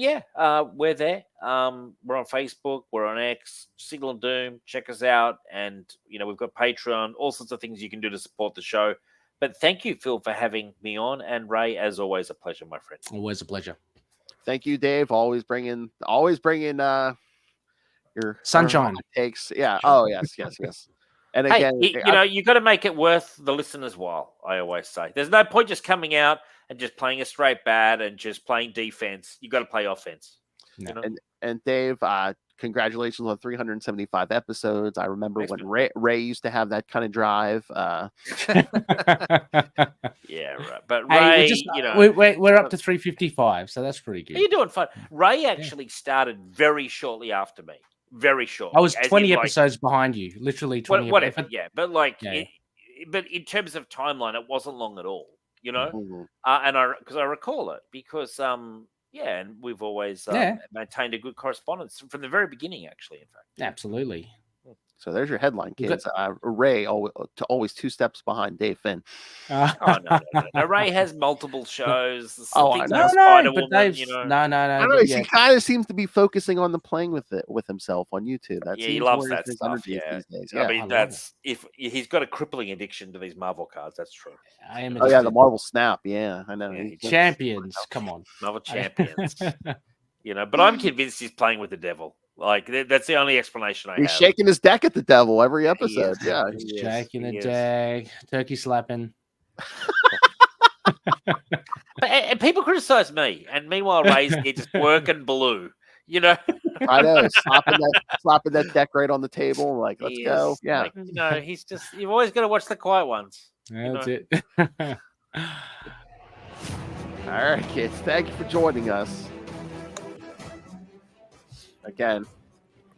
we're there. We're on Facebook. We're on X. Signal of Doom. Check us out. And we've got Patreon. All sorts of things you can do to support the show. But thank you, Phil, for having me on. And Ray, as always, a pleasure, my friend. Always a pleasure. Thank you, Dave. Always bringing or Sunshine. it takes. Yeah. Oh yes. And Hey, again, you got to make it worth the listener's while. I always say, there's no point just coming out and just playing a straight bat and just playing defense. You got to play offense. No. You know? And Dave, congratulations on 375 episodes. I remember Thanks, when Ray used to have that kind of drive. Yeah, right. But Hey, Ray, we're up to 355, so that's pretty good. you're doing fine. Ray actually started very shortly after me. Very shortly. I was 20 episodes behind you, literally 20. Whatever. Yeah, but Yeah. but in terms of timeline, it wasn't long at all. You know, Mhm. and I recall it because and we've always maintained a good correspondence from the very beginning. Actually, in fact, Absolutely. So there's your headline, kids. Ray always 2 steps behind Dave Finn. No. Ray has multiple shows. I know. Spider-Woman, you know. No. I know, he kind of seems to be focusing on the playing with himself on YouTube. He loves that his stuff. energy Yeah, these days. I mean, that's if he's got a crippling addiction to these Marvel cards. That's true. I am. Oh yeah, the Marvel Snap. Yeah, I know. Yeah, Champions. Come on. Marvel Champions. You know, but I'm convinced he's playing with the devil. Like that's the only explanation I have. He's shaking his deck at the devil every episode. Yeah, he's shaking the deck, turkey slapping. And people criticize me, and meanwhile Ray's here just working blue. You know, I know, slapping that deck right on the table. Like, let's go. Yeah, like, he's just. You've always got to watch the quiet ones. That's it. All right, kids. Thank you for joining us. Again,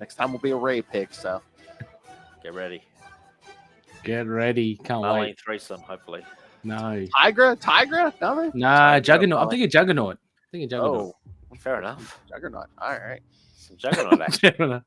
next time will be a Ray pick, so get ready. Can't wait. Threesome, hopefully. No. Tigra? Nothing? Nah, Juggernaut. I'm thinking Juggernaut. Oh, fair enough. Juggernaut. All right. Some Juggernaut action.